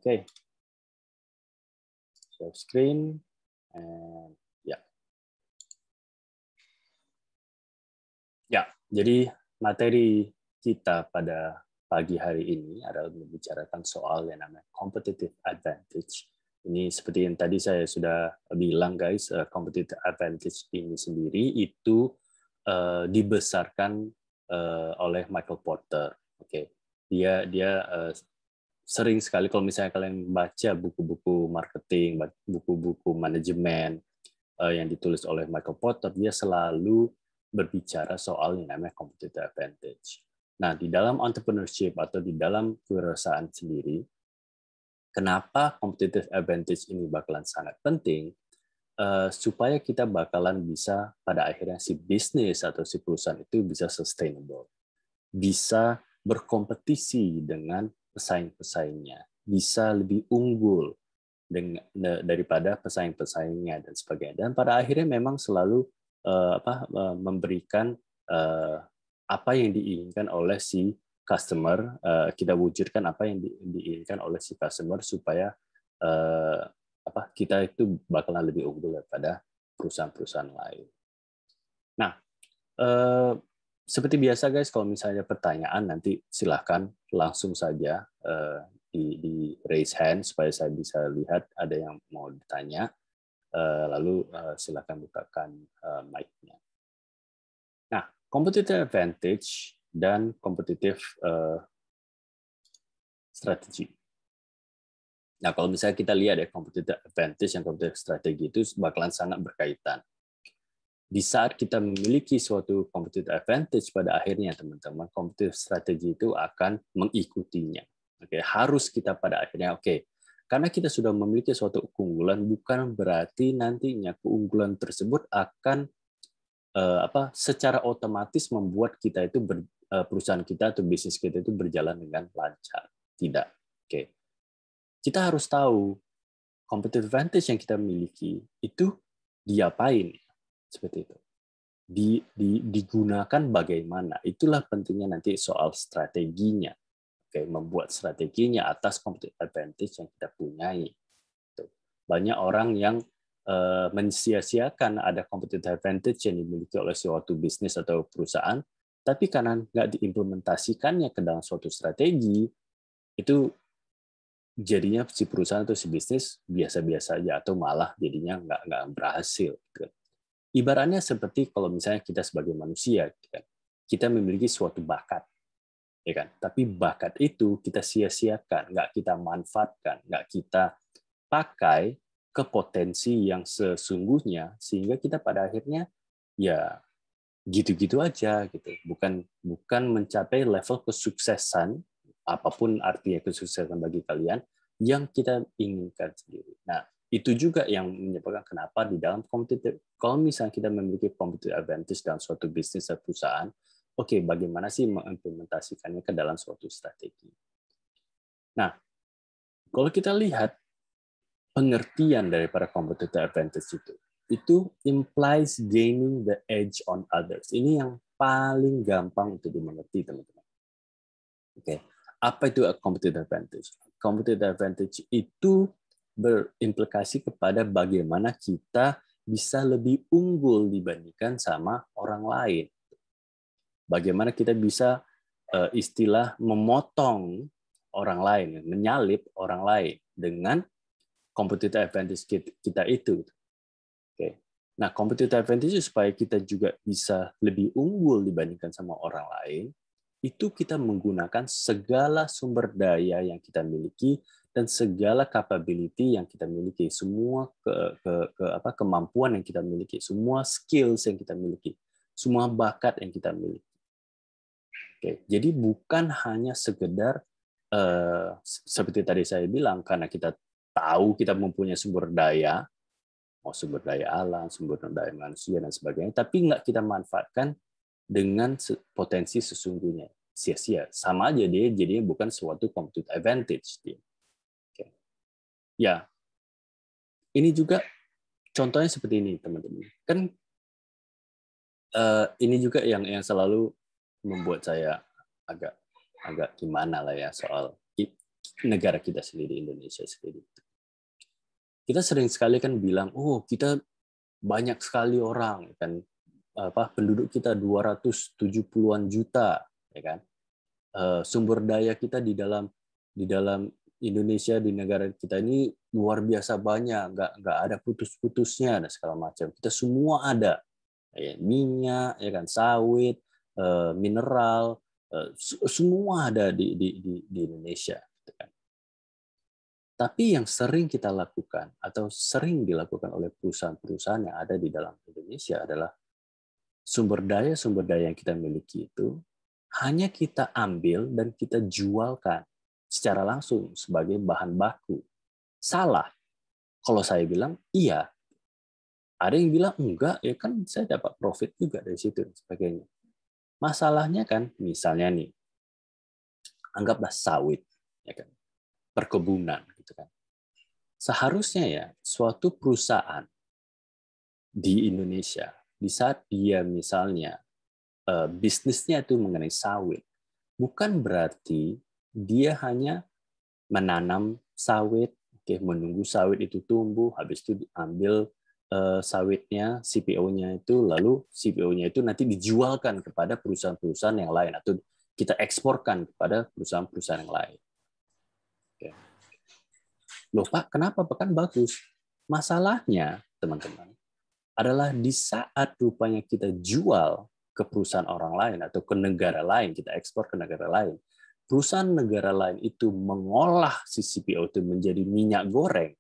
Okay. Share screen. And ya. Ya, jadi materi kita pada pagi hari ini adalah membicarakan soal yang namanya competitive advantage. Ini seperti yang tadi saya sudah bilang guys, competitive advantage ini sendiri itu dibesarkan oleh Michael Porter. Oke, dia sering sekali kalau misalnya kalian baca buku-buku marketing, buku-buku manajemen yang ditulis oleh Michael Porter, dia selalu berbicara soal yang namanya competitive advantage. Nah, di dalam entrepreneurship atau di dalam kewirausahaan sendiri, kenapa competitive advantage ini bakalan sangat penting? Supaya kita bakalan bisa pada akhirnya si bisnis atau si perusahaan itu bisa sustainable, bisa berkompetisi dengan pesaing-pesaingnya, bisa lebih unggul daripada pesaing-pesaingnya dan sebagainya. Dan pada akhirnya memang selalu memberikan apa yang diinginkan oleh si customer, kita wujudkan apa yang diinginkan oleh si customer supaya kita itu bakalan lebih unggul daripada perusahaan-perusahaan lain. Nah, seperti biasa guys, kalau misalnya pertanyaan nanti silahkan langsung saja di raise hand supaya saya bisa lihat ada yang mau ditanya. Lalu silahkan bukakan mic-nya. Nah, competitive advantage dan competitive strategy. Nah, kalau misalnya kita lihat ya competitive advantage dan competitive strategy itu bakalan sangat berkaitan. Di saat kita memiliki suatu competitive advantage pada akhirnya teman-teman, competitive strategy itu akan mengikutinya. Oke, harus kita pada akhirnya karena kita sudah memiliki suatu keunggulan bukan berarti nantinya keunggulan tersebut akan secara otomatis membuat kita itu perusahaan kita atau bisnis kita itu berjalan dengan lancar. Tidak. Oke. Kita harus tahu competitive advantage yang kita miliki itu diapain, seperti itu. Digunakan bagaimana. Itulah pentingnya nanti soal strateginya. Membuat strateginya atas competitive advantage yang kita punyai. Banyak orang yang mensia-siakan ada competitive advantage yang dimiliki oleh suatu bisnis atau perusahaan, tapi karena nggak diimplementasikannya ke dalam suatu strategi, itu jadinya si perusahaan atau si bisnis biasa-biasa aja atau malah jadinya nggak berhasil. Ibaratnya seperti kalau misalnya kita sebagai manusia, kita memiliki suatu bakat, ya kan? Tapi bakat itu kita sia-siakan, nggak kita manfaatkan, nggak kita pakai ke potensi yang sesungguhnya, sehingga kita pada akhirnya ya gitu-gitu aja gitu. Bukan mencapai level kesuksesan, apapun artinya kesuksesan bagi kalian, yang kita inginkan sendiri. Nah, itu juga yang menyebabkan kenapa di dalam competitive, kalau misalnya kita memiliki competitive advantage dalam suatu bisnis atau perusahaan, bagaimana sih mengimplementasikannya ke dalam suatu strategi. Nah, kalau kita lihat pengertian daripada competitive advantage itu implies gaining the edge on others. Ini yang paling gampang untuk dimengerti, teman-teman. Apa itu competitive advantage? Competitive advantage itu berimplikasi kepada bagaimana kita bisa lebih unggul dibandingkan sama orang lain. Bagaimana kita bisa istilah memotong orang lain, menyalip orang lain dengan competitive advantage kita itu. Nah, competitive advantage supaya kita juga bisa lebih unggul dibandingkan sama orang lain, itu kita menggunakan segala sumber daya yang kita miliki dan segala capability yang kita miliki, semua kemampuan yang kita miliki, semua skills yang kita miliki, semua bakat yang kita miliki. Jadi bukan hanya sekedar seperti tadi saya bilang, karena kita tahu kita mempunyai sumber daya, mau sumber daya alam, sumber daya manusia dan sebagainya, tapi nggak kita manfaatkan dengan potensi sesungguhnya, sia-sia. Sama aja dia jadinya bukan suatu competitive advantage. Ya, ini juga contohnya seperti ini, teman-teman. Kan ini juga yang selalu membuat saya agak gimana lah ya soal negara kita sendiri, Indonesia sendiri. Kita sering sekali kan bilang, oh kita banyak sekali orang, kan penduduk kita 270-an juta, ya kan. Sumber daya kita di dalam Indonesia, di negara kita ini luar biasa banyak, nggak ada putus-putusnya dan segala macam. Kita semua ada, ya, minyak, ya kan, sawit, mineral, semua ada di Indonesia. Gitu kan. Tapi yang sering kita lakukan atau sering dilakukan oleh perusahaan-perusahaan yang ada di dalam Indonesia adalah sumber daya yang kita miliki itu hanya kita ambil dan kita jualkan secara langsung sebagai bahan baku. Salah. Kalau saya bilang iya. Ada yang bilang enggak, ya kan saya dapat profit juga dari situ dan sebagainya. Masalahnya kan, misalnya nih, anggaplah sawit, ya kan, perkebunan, gitu kan. Seharusnya ya suatu perusahaan di Indonesia, di saat dia misalnya bisnisnya itu mengenai sawit, bukan berarti dia hanya menanam sawit, menunggu sawit itu tumbuh, habis itu diambil sawitnya, CPO-nya itu, lalu CPO-nya itu nanti dijualkan kepada perusahaan-perusahaan yang lain atau kita eksporkan kepada perusahaan-perusahaan yang lain. Oke. Loh Pak, kenapa? Kan bagus. Masalahnya, teman-teman, adalah di saat rupanya kita jual ke perusahaan orang lain atau ke negara lain, kita ekspor ke negara lain, perusahaan negara lain itu mengolah si CPO itu menjadi minyak goreng.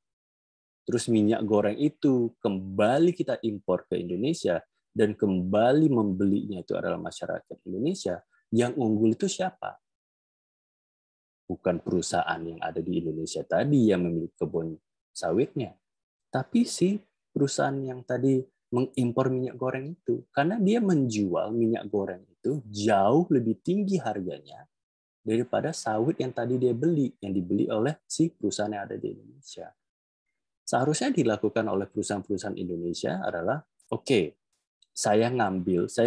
Terus minyak goreng itu kembali kita impor ke Indonesia dan kembali membelinya itu adalah masyarakat Indonesia. Yang unggul itu siapa? Bukan perusahaan yang ada di Indonesia tadi yang memiliki kebun sawitnya, tapi si perusahaan yang tadi mengimpor minyak goreng itu, karena dia menjual minyak goreng itu jauh lebih tinggi harganya daripada sawit yang tadi dia beli, yang dibeli oleh si perusahaan yang ada di Indonesia. Seharusnya dilakukan oleh perusahaan-perusahaan Indonesia adalah, oke, saya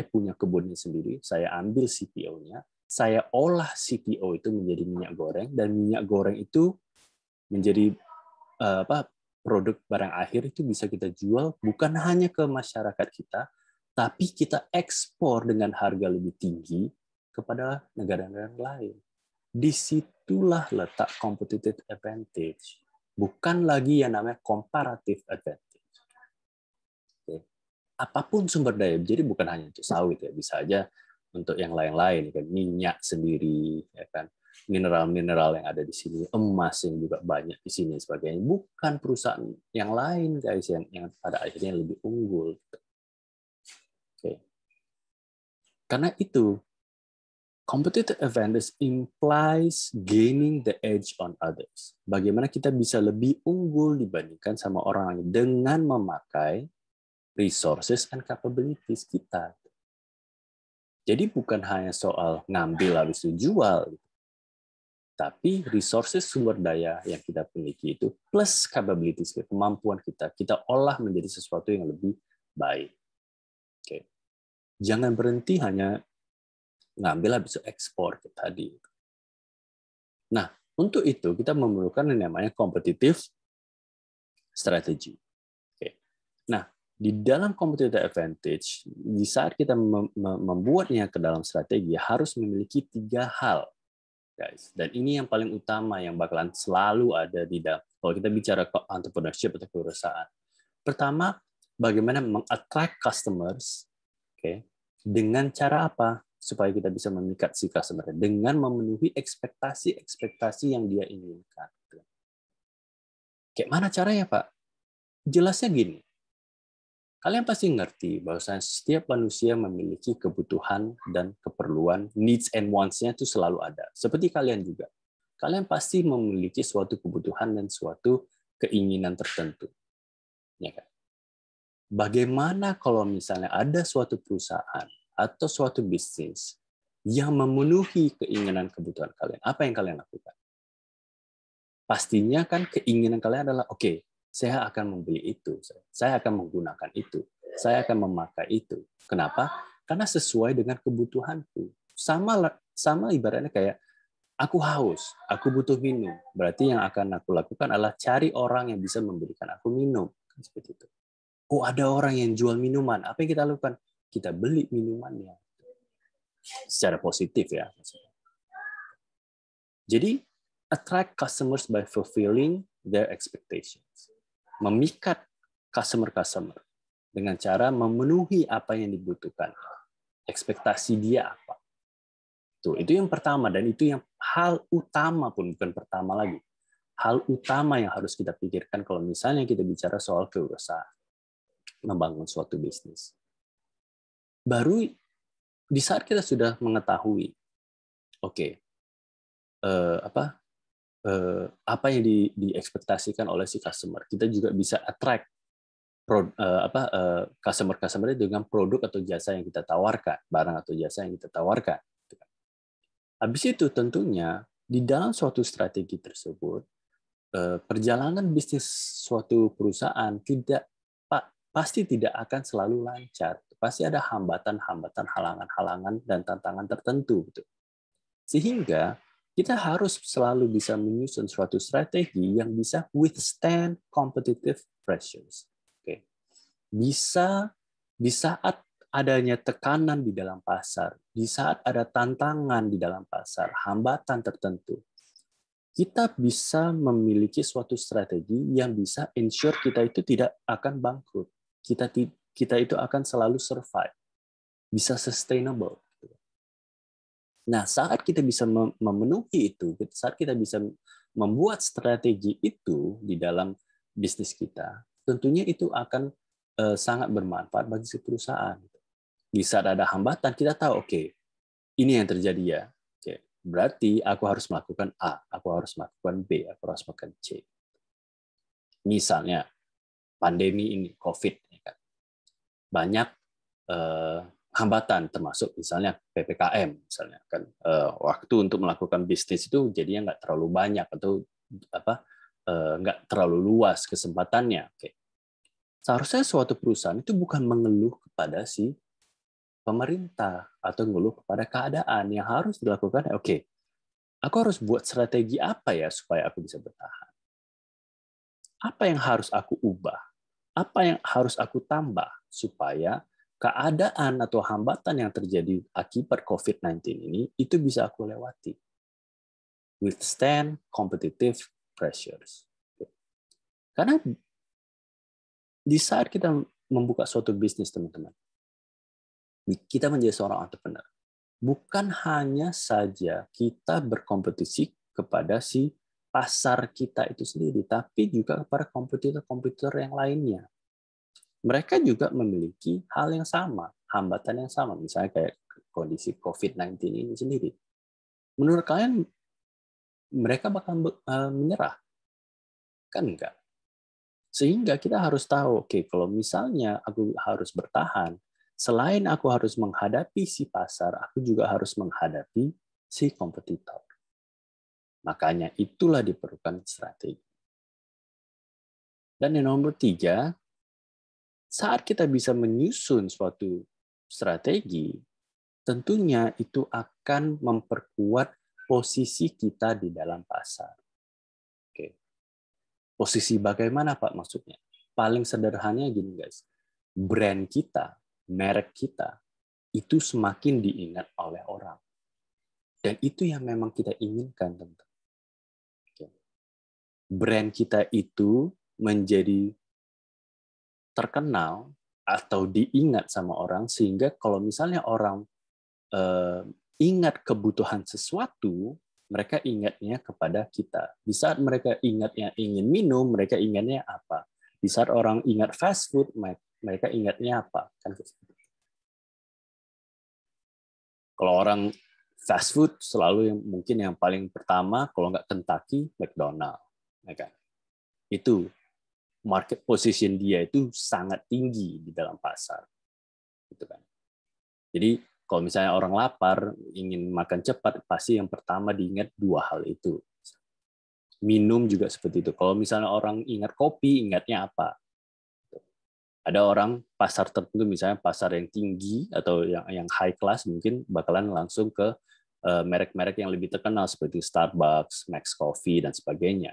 punya kebunnya sendiri, saya ambil CPO-nya, saya olah CPO itu menjadi minyak goreng, dan minyak goreng itu menjadi produk barang akhir itu bisa kita jual bukan hanya ke masyarakat kita, tapi kita ekspor dengan harga lebih tinggi kepada negara-negara lain. Disitulah letak competitive advantage. Bukan lagi yang namanya comparative advantage. Oke. Apapun sumber daya, jadi bukan hanya untuk sawit ya, bisa aja untuk yang lain-lain, kan minyak sendiri, ya kan, mineral-mineral yang ada di sini, emas yang juga banyak di sini sebagainya. Bukan perusahaan yang lain guys yang pada akhirnya lebih unggul. Oke. Karena itu competitive advantage implies gaining the edge on others. Bagaimana kita bisa lebih unggul dibandingkan sama orang lain dengan memakai resources and capabilities kita. Jadi bukan hanya soal ngambil habis itu jual, tapi resources sumber daya yang kita miliki itu plus capabilities, kemampuan kita olah menjadi sesuatu yang lebih baik. Oke. Jangan berhenti hanya ngambil habis itu ekspor tadi. Nah, untuk itu kita memerlukan yang namanya competitive strategy. Oke. Nah, di dalam competitive advantage, di saat kita membuatnya ke dalam strategi, harus memiliki 3 hal, guys. Dan ini yang paling utama yang bakalan selalu ada di dalam kalau kita bicara entrepreneurship atau perusahaan. Pertama, bagaimana meng-attract customers, oke, dengan cara apa? Supaya kita bisa memikat si customer dengan memenuhi ekspektasi yang dia inginkan. Kayak mana caranya, Pak? Jelasnya gini. Kalian pasti ngerti bahwa setiap manusia memiliki kebutuhan dan keperluan, needs and wants-nya itu selalu ada. Seperti kalian juga. Kalian pasti memiliki suatu kebutuhan dan suatu keinginan tertentu. Ya kan? Bagaimana kalau misalnya ada suatu perusahaan atau suatu bisnis yang memenuhi keinginan kebutuhan kalian? Apa yang kalian lakukan? Pastinya kan keinginan kalian adalah, oke, saya akan membeli itu, saya akan menggunakan itu, saya akan memakai itu. Kenapa? Karena sesuai dengan kebutuhanku. Sama ibaratnya kayak Aku haus, aku butuh minum. Berarti yang akan aku lakukan adalah cari orang yang bisa memberikan aku minum. Seperti itu. Oh, ada orang yang jual minuman. Apa yang kita lakukan? Kita beli minumannya. Secara positif ya. Jadi, attract customers by fulfilling their expectations. Memikat customer-customer dengan cara memenuhi apa yang dibutuhkan. Ekspektasi dia apa. Tuh, itu yang pertama, dan itu yang hal utama pun, bukan pertama lagi. Hal utama yang harus kita pikirkan kalau misalnya kita bicara soal kewirausahaan, membangun suatu bisnis. Baru di saat kita sudah mengetahui, oke, apa yang diekspektasikan oleh si customer, kita juga bisa attract customer-customer dengan produk atau jasa yang kita tawarkan, barang atau jasa yang kita tawarkan. Habis itu tentunya di dalam suatu strategi tersebut, perjalanan bisnis suatu perusahaan pasti tidak akan selalu lancar. Pasti ada hambatan-hambatan, halangan-halangan, dan tantangan tertentu. Sehingga kita harus selalu bisa menyusun suatu strategi yang bisa withstand competitive pressures. Oke. Bisa di saat adanya tekanan di dalam pasar, di saat ada tantangan di dalam pasar, hambatan tertentu, kita bisa memiliki suatu strategi yang bisa ensure kita itu tidak akan bangkrut. Kita itu akan selalu survive, bisa sustainable. Nah, saat kita bisa memenuhi itu, saat kita bisa membuat strategi itu di dalam bisnis kita, tentunya itu akan sangat bermanfaat bagi si perusahaan. Di saat ada hambatan, kita tahu, oke, ini yang terjadi ya. Oke, berarti aku harus melakukan A, aku harus melakukan B, aku harus melakukan C. Misalnya, pandemi ini, COVID, banyak hambatan, termasuk misalnya PPKM, misalnya kan waktu untuk melakukan bisnis itu jadinya nggak terlalu banyak atau nggak terlalu luas kesempatannya. Oke. Seharusnya suatu perusahaan itu bukan mengeluh kepada si pemerintah atau mengeluh kepada keadaan. Yang harus dilakukan, oke, aku harus buat strategi apa ya supaya aku bisa bertahan? Apa yang harus aku ubah? Apa yang harus aku tambah supaya keadaan atau hambatan yang terjadi akibat COVID-19 ini itu bisa aku lewati. Withstand competitive pressures. Karena di saat kita membuka suatu bisnis, teman-teman, kita menjadi seorang entrepreneur. Bukan hanya saja kita berkompetisi kepada si pasar kita itu sendiri, tapi juga kepada kompetitor-kompetitor yang lainnya. Mereka juga memiliki hal yang sama, hambatan yang sama, misalnya kayak kondisi COVID-19 ini sendiri. Menurut kalian, mereka bakal menyerah? Kan enggak. Sehingga kita harus tahu, oke, kalau misalnya aku harus bertahan, selain aku harus menghadapi si pasar, aku juga harus menghadapi si kompetitor. Makanya itulah diperlukan strategi. Dan yang nomor 3, saat kita bisa menyusun suatu strategi, tentunya itu akan memperkuat posisi kita di dalam pasar. Oke. Posisi bagaimana, Pak, maksudnya? Paling sederhananya gini, guys. Brand kita, merek kita, itu semakin diingat oleh orang. Dan itu yang memang kita inginkan, teman-teman. Oke. Brand kita itu menjadi terkenal atau diingat sama orang, sehingga kalau misalnya orang ingat kebutuhan sesuatu, mereka ingatnya kepada kita. Di saat mereka ingatnya ingin minum, mereka ingatnya apa? Di saat orang ingat fast food, mereka ingatnya apa? Kan kalau orang fast food selalu mungkin yang paling pertama, kalau nggak Kentucky, McDonald, itu market position dia itu sangat tinggi di dalam pasar, gitu kan. Jadi kalau misalnya orang lapar ingin makan cepat, pasti yang pertama diingat 2 hal itu. Minum juga seperti itu. Kalau misalnya orang ingat kopi, ingatnya apa? Ada orang pasar tertentu, misalnya pasar yang tinggi atau yang high class, mungkin bakalan langsung ke merek-merek yang lebih terkenal seperti Starbucks, Max Coffee dan sebagainya.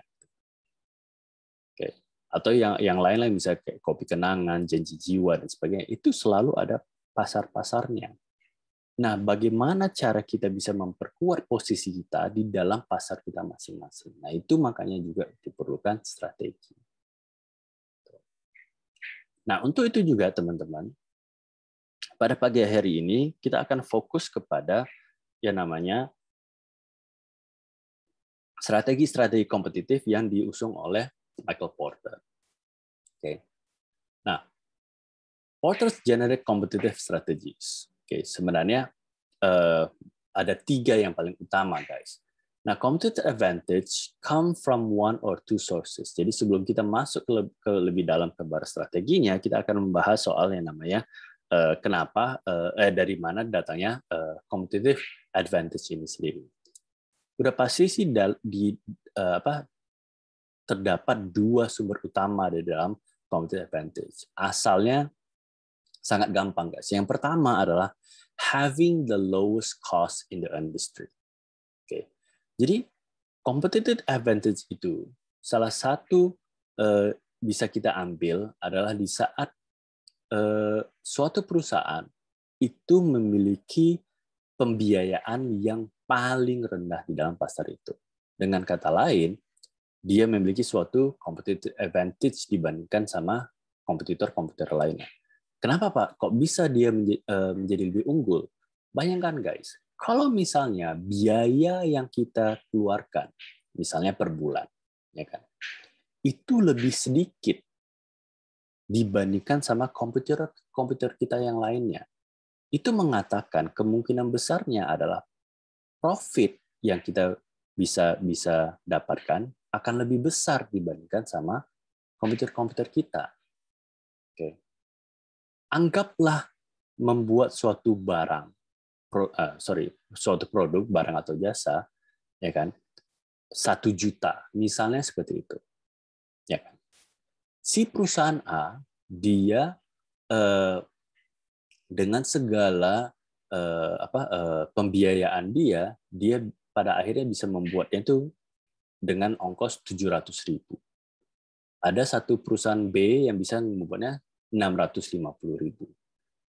Oke. Atau yang lain-lain misalnya kayak Kopi Kenangan, Janji Jiwa dan sebagainya, itu selalu ada pasar-pasarnya. Nah, bagaimana cara kita bisa memperkuat posisi kita di dalam pasar kita masing-masing? Nah, itu makanya juga diperlukan strategi. Nah, untuk itu juga teman-teman, pada pagi hari ini kita akan fokus kepada yang namanya strategi-strategi kompetitif yang diusung oleh Michael Porter. Oke. Nah, Porter's Generic Competitive Strategies. Oke, sebenarnya ada 3 yang paling utama, guys. Nah, competitive advantage come from one or two sources. Jadi sebelum kita masuk ke lebih dalam ke bar strateginya, kita akan membahas soal yang namanya kenapa dari mana datangnya competitive advantage ini sendiri. Udah pasti sih terdapat 2 sumber utama di dalam competitive advantage. Asalnya sangat gampang, guys. Yang pertama adalah having the lowest cost in the industry. Oke. Jadi competitive advantage itu salah satu bisa kita ambil adalah di saat suatu perusahaan itu memiliki pembiayaan yang paling rendah di dalam pasar itu. Dengan kata lain, dia memiliki suatu competitive advantage dibandingkan sama kompetitor-kompetitor lainnya. Kenapa, Pak? Kok bisa dia menjadi lebih unggul? Bayangkan, guys, kalau misalnya biaya yang kita keluarkan, misalnya per bulan, ya kan, itu lebih sedikit dibandingkan sama komputer kita yang lainnya. Itu mengatakan kemungkinan besarnya adalah profit yang kita bisa dapatkan akan lebih besar dibandingkan sama komputer kita. Oke. Anggaplah membuat suatu suatu produk, barang atau jasa, ya kan, 1 juta, misalnya seperti itu, ya kan. Si perusahaan A, dia dengan segala pembiayaan dia pada akhirnya bisa membuatnya itu dengan ongkos 700.000. Ada satu perusahaan B yang bisa membuatnya 650.000.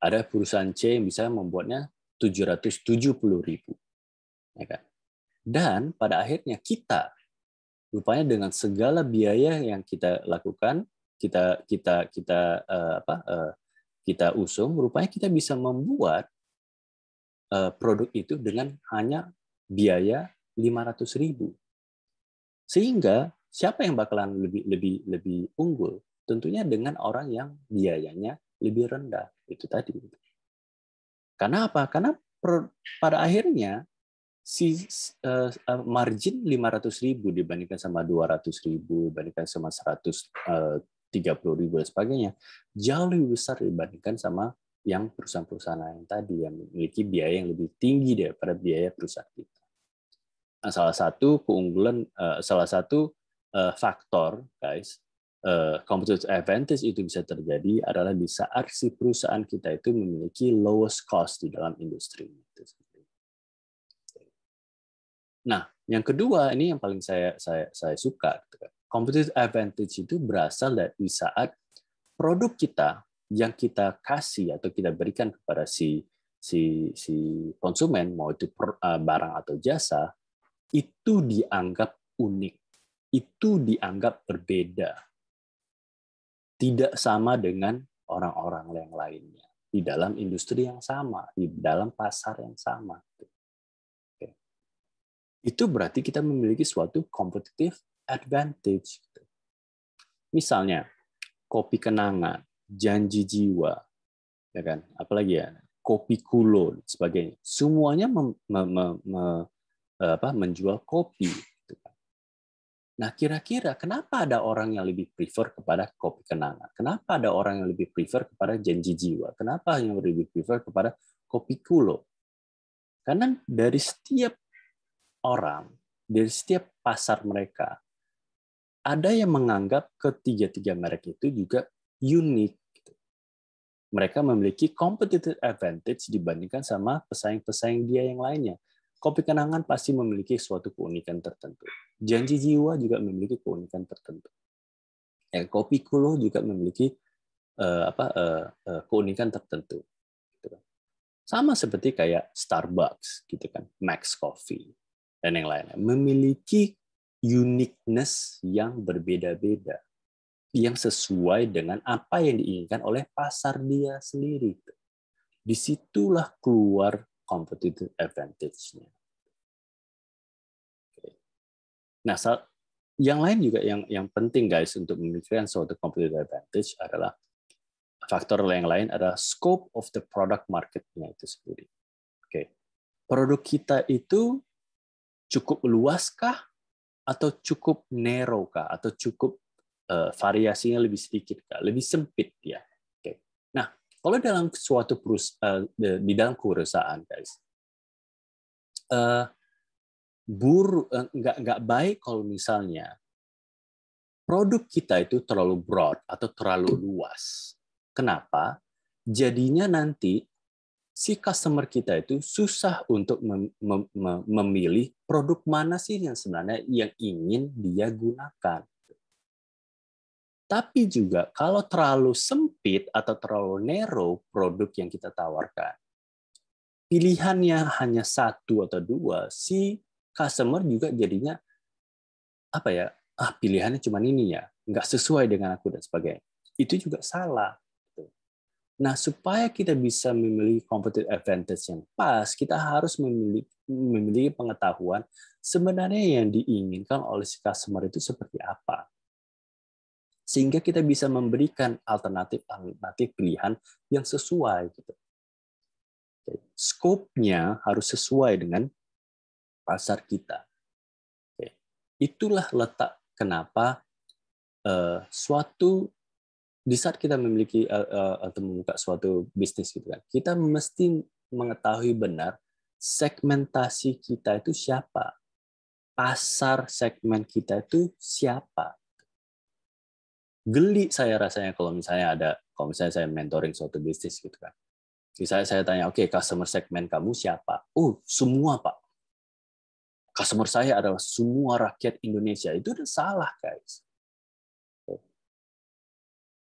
Ada perusahaan C yang bisa membuatnya 770.000. Ya kan? Dan pada akhirnya kita rupanya dengan segala biaya yang kita lakukan, kita usung, rupanya kita bisa membuat produk itu dengan hanya biaya 500.000. Sehingga siapa yang bakalan lebih unggul? Tentunya dengan orang yang biayanya lebih rendah. Itu tadi. Karena apa? Karena pada akhirnya margin 500.000 dibandingkan sama 200.000, dibandingkan sama 130.000 dan sebagainya, jauh lebih besar dibandingkan sama yang perusahaan-perusahaan lain tadi yang memiliki biaya yang lebih tinggi daripada biaya perusahaan kita. Nah, salah satu keunggulan, salah satu faktor, guys, competitive advantage itu bisa terjadi adalah di saat si perusahaan kita itu memiliki lowest cost di dalam industri. Nah, yang kedua ini yang paling saya suka. Competitive advantage itu berasal dari saat produk kita yang kita kasih atau kita berikan kepada si konsumen, mau itu barang atau jasa, itu dianggap unik, itu dianggap berbeda, tidak sama dengan orang-orang yang lainnya di dalam industri yang sama, di dalam pasar yang sama. Itu berarti kita memiliki suatu competitive advantage. Misalnya, Kopi Kenangan, Janji Jiwa, ya kan? Apalagi ya, Kopi Kulo, sebagainya. Semuanya menjual kopi. Nah, kira-kira kenapa ada orang yang lebih prefer kepada Kopi Kenangan? Kenapa ada orang yang lebih prefer kepada Janji Jiwa? Kenapa yang lebih prefer kepada Kopi Kulo? Karena dari setiap orang, dari setiap pasar mereka, ada yang menganggap ketiga-tiga merek itu juga unik. Mereka memiliki competitive advantage dibandingkan sama pesaing-pesaing dia yang lainnya. kopi kenangan pasti memiliki suatu keunikan tertentu. Janji jiwa juga memiliki keunikan tertentu. Kopi Kulo juga memiliki keunikan tertentu. Sama seperti kayak Starbucks, gitu kan, Max Coffee dan yang lainnya, memiliki uniqueness yang berbeda-beda, yang sesuai dengan apa yang diinginkan oleh pasar dia sendiri. Disitulah keluar competitive advantage-nya. Nah, yang lain juga yang penting guys untuk memikirkan suatu competitive advantage adalah faktor yang lain adalah scope of the product market-nya itu sendiri. Oke. Produk kita itu cukup luaskah atau cukup narrow kah atau cukup variasinya lebih sedikit kah, lebih sempit ya. Oke. Nah, kalau dalam suatu di dalam perusahaan guys, nggak baik kalau misalnya produk kita itu terlalu broad atau terlalu luas. Kenapa? Jadinya nanti si customer kita itu susah untuk memilih produk mana sih yang sebenarnya yang ingin dia gunakan. Tapi juga kalau terlalu sempit atau terlalu narrow produk yang kita tawarkan, pilihannya hanya satu atau dua, si customer juga jadinya pilihannya cuma ini ya, nggak sesuai dengan aku dan sebagainya. Itu juga salah. Nah, supaya kita bisa memiliki competitive advantage yang pas, kita harus memiliki pengetahuan sebenarnya yang diinginkan oleh si customer itu seperti apa. Sehingga kita bisa memberikan alternatif pilihan yang sesuai. Gitu. Scope-nya harus sesuai dengan pasar kita. Itulah letak kenapa di saat kita memiliki atau membuka suatu bisnis gitu kan, kita mesti mengetahui benar segmentasi kita itu siapa, pasar segmen kita itu siapa. Geli saya rasanya kalau misalnya saya mentoring suatu bisnis gitu kan, misalnya saya tanya, oke, customer segmen kamu siapa? Oh, semua Pak. Customer saya adalah semua rakyat Indonesia. Itu udah salah guys.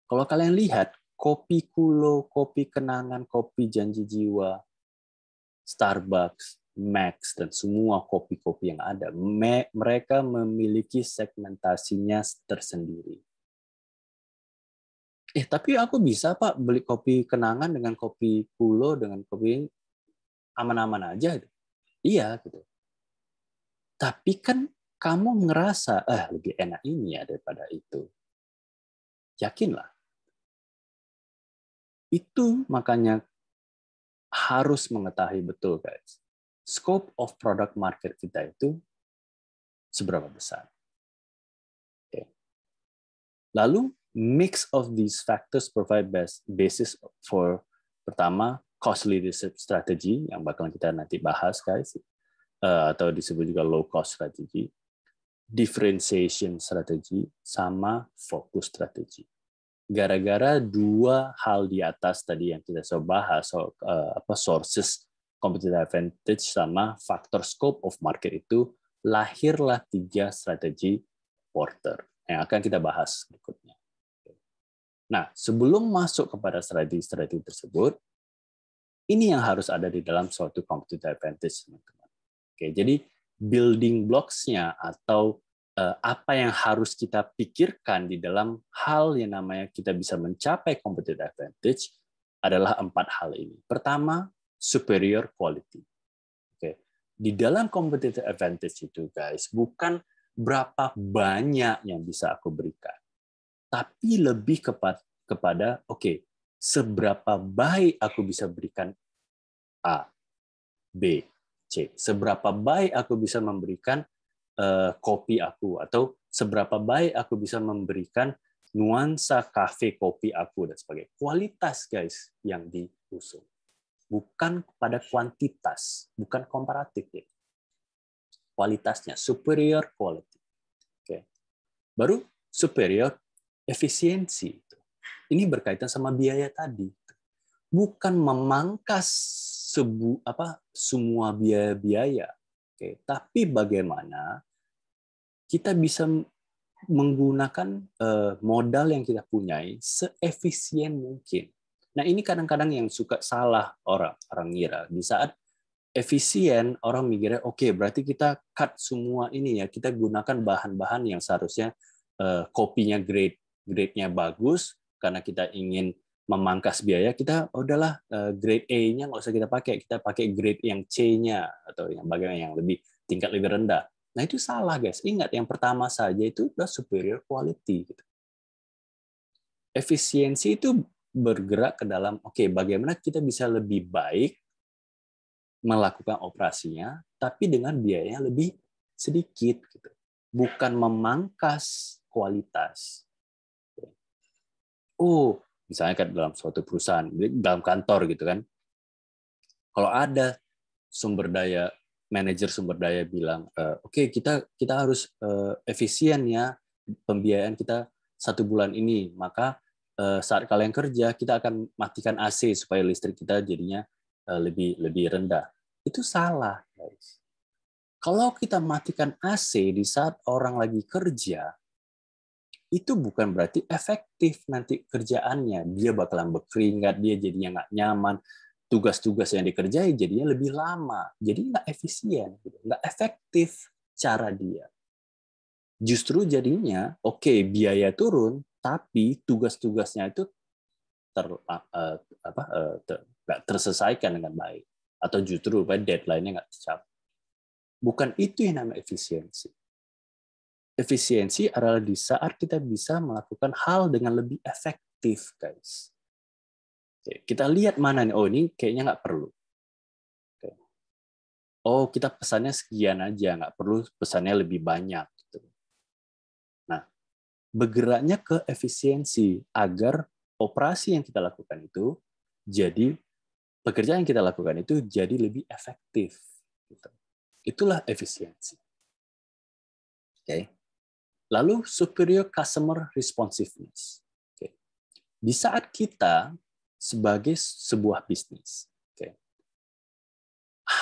Kalau kalian lihat, Kopi Kulo, Kopi Kenangan, Kopi Janji Jiwa, Starbucks, Max, dan semua kopi-kopi yang ada, mereka memiliki segmentasinya tersendiri. Tapi aku bisa Pak beli kopi Kenangan dengan Kopi Kulo, dengan kopi aman-aman aja. Iya, gitu. Tapi kan kamu ngerasa, lebih enak ini ya daripada itu. Yakinlah. Itu makanya harus mengetahui betul, guys. Scope of product market kita itu seberapa besar. Okay. Lalu, mix of these factors provide basis for, pertama, cost leadership strategy, yang bakal kita nanti bahas, guys, atau disebut juga low cost strategy, differentiation strategy, sama focus strategy. Gara-gara dua hal di atas tadi yang kita coba bahas, sources competitive advantage sama faktor scope of market itu, lahirlah 3 strategi Porter yang akan kita bahas berikutnya. Nah, sebelum masuk kepada strategi-strategi tersebut, ini yang harus ada di dalam suatu competitive advantage, teman-teman. Oke, jadi building blocks-nya atau apa yang harus kita pikirkan di dalam hal yang namanya kita bisa mencapai competitive advantage adalah 4 hal ini. Pertama, superior quality. Oke. Di dalam competitive advantage itu, guys, bukan berapa banyak yang bisa aku berikan, tapi lebih kepada seberapa baik aku bisa berikan A, B, C. Seberapa baik aku bisa memberikan kopi aku, atau seberapa baik aku bisa memberikan nuansa kafe kopi aku dan sebagainya. Kualitas, guys, yang diusung. Bukan pada kuantitas, bukan komparatif. Ya. Kualitasnya, superior quality. Oke. Baru superior efisiensi. Ini berkaitan sama biaya tadi. Bukan memangkas semua biaya-biaya, Oke, tapi bagaimana kita bisa menggunakan modal yang kita punyai seefisien mungkin. Nah, ini kadang-kadang yang suka salah orang ngira. Di saat efisien, orang mikirnya, oke, berarti kita cut semua ini ya, kita gunakan bahan-bahan yang seharusnya kopinya grade-nya bagus, karena kita ingin memangkas biaya, kita udahlah grade A-nya nggak usah kita pakai grade yang C-nya, atau yang bagaimana yang lebih tingkat lebih rendah. Nah, itu salah, guys. Ingat, yang pertama saja itu udah superior quality. Gitu. Efisiensi itu bergerak ke dalam, oke, bagaimana kita bisa lebih baik melakukan operasinya, tapi dengan biayanya lebih sedikit. Gitu. Bukan memangkas kualitas. Oh, misalnya kan dalam suatu perusahaan, dalam kantor gitu kan, kalau ada manajer sumber daya bilang, oke, kita harus efisien ya pembiayaan kita 1 bulan ini, maka saat kalian kerja kita akan matikan AC supaya listrik kita jadinya lebih rendah. Itu salah, guys. Kalau kita matikan AC di saat orang lagi kerja, itu bukan berarti efektif nanti kerjaannya. Dia bakalan berkeringat, dia jadinya nggak nyaman, tugas-tugas yang dikerjai jadinya lebih lama, jadi nggak efisien, nggak efektif cara dia. Justru jadinya, oke, biaya turun, tapi tugas-tugasnya itu nggak terselesaikan dengan baik, atau justru deadline-nya nggak tercapai. Bukan itu yang namanya efisiensi. Efisiensi adalah di saat kita bisa melakukan hal dengan lebih efektif, guys. Kita lihat mana nih, oh ini kayaknya nggak perlu. Oh, kita pesannya sekian aja, nggak perlu pesannya lebih banyak. Nah, bergeraknya ke efisiensi agar operasi yang kita lakukan itu jadi, pekerjaan yang kita lakukan itu jadi lebih efektif. Itulah efisiensi. Oke. Lalu superior customer responsiveness. Oke. Di saat kita sebagai sebuah bisnis, oke,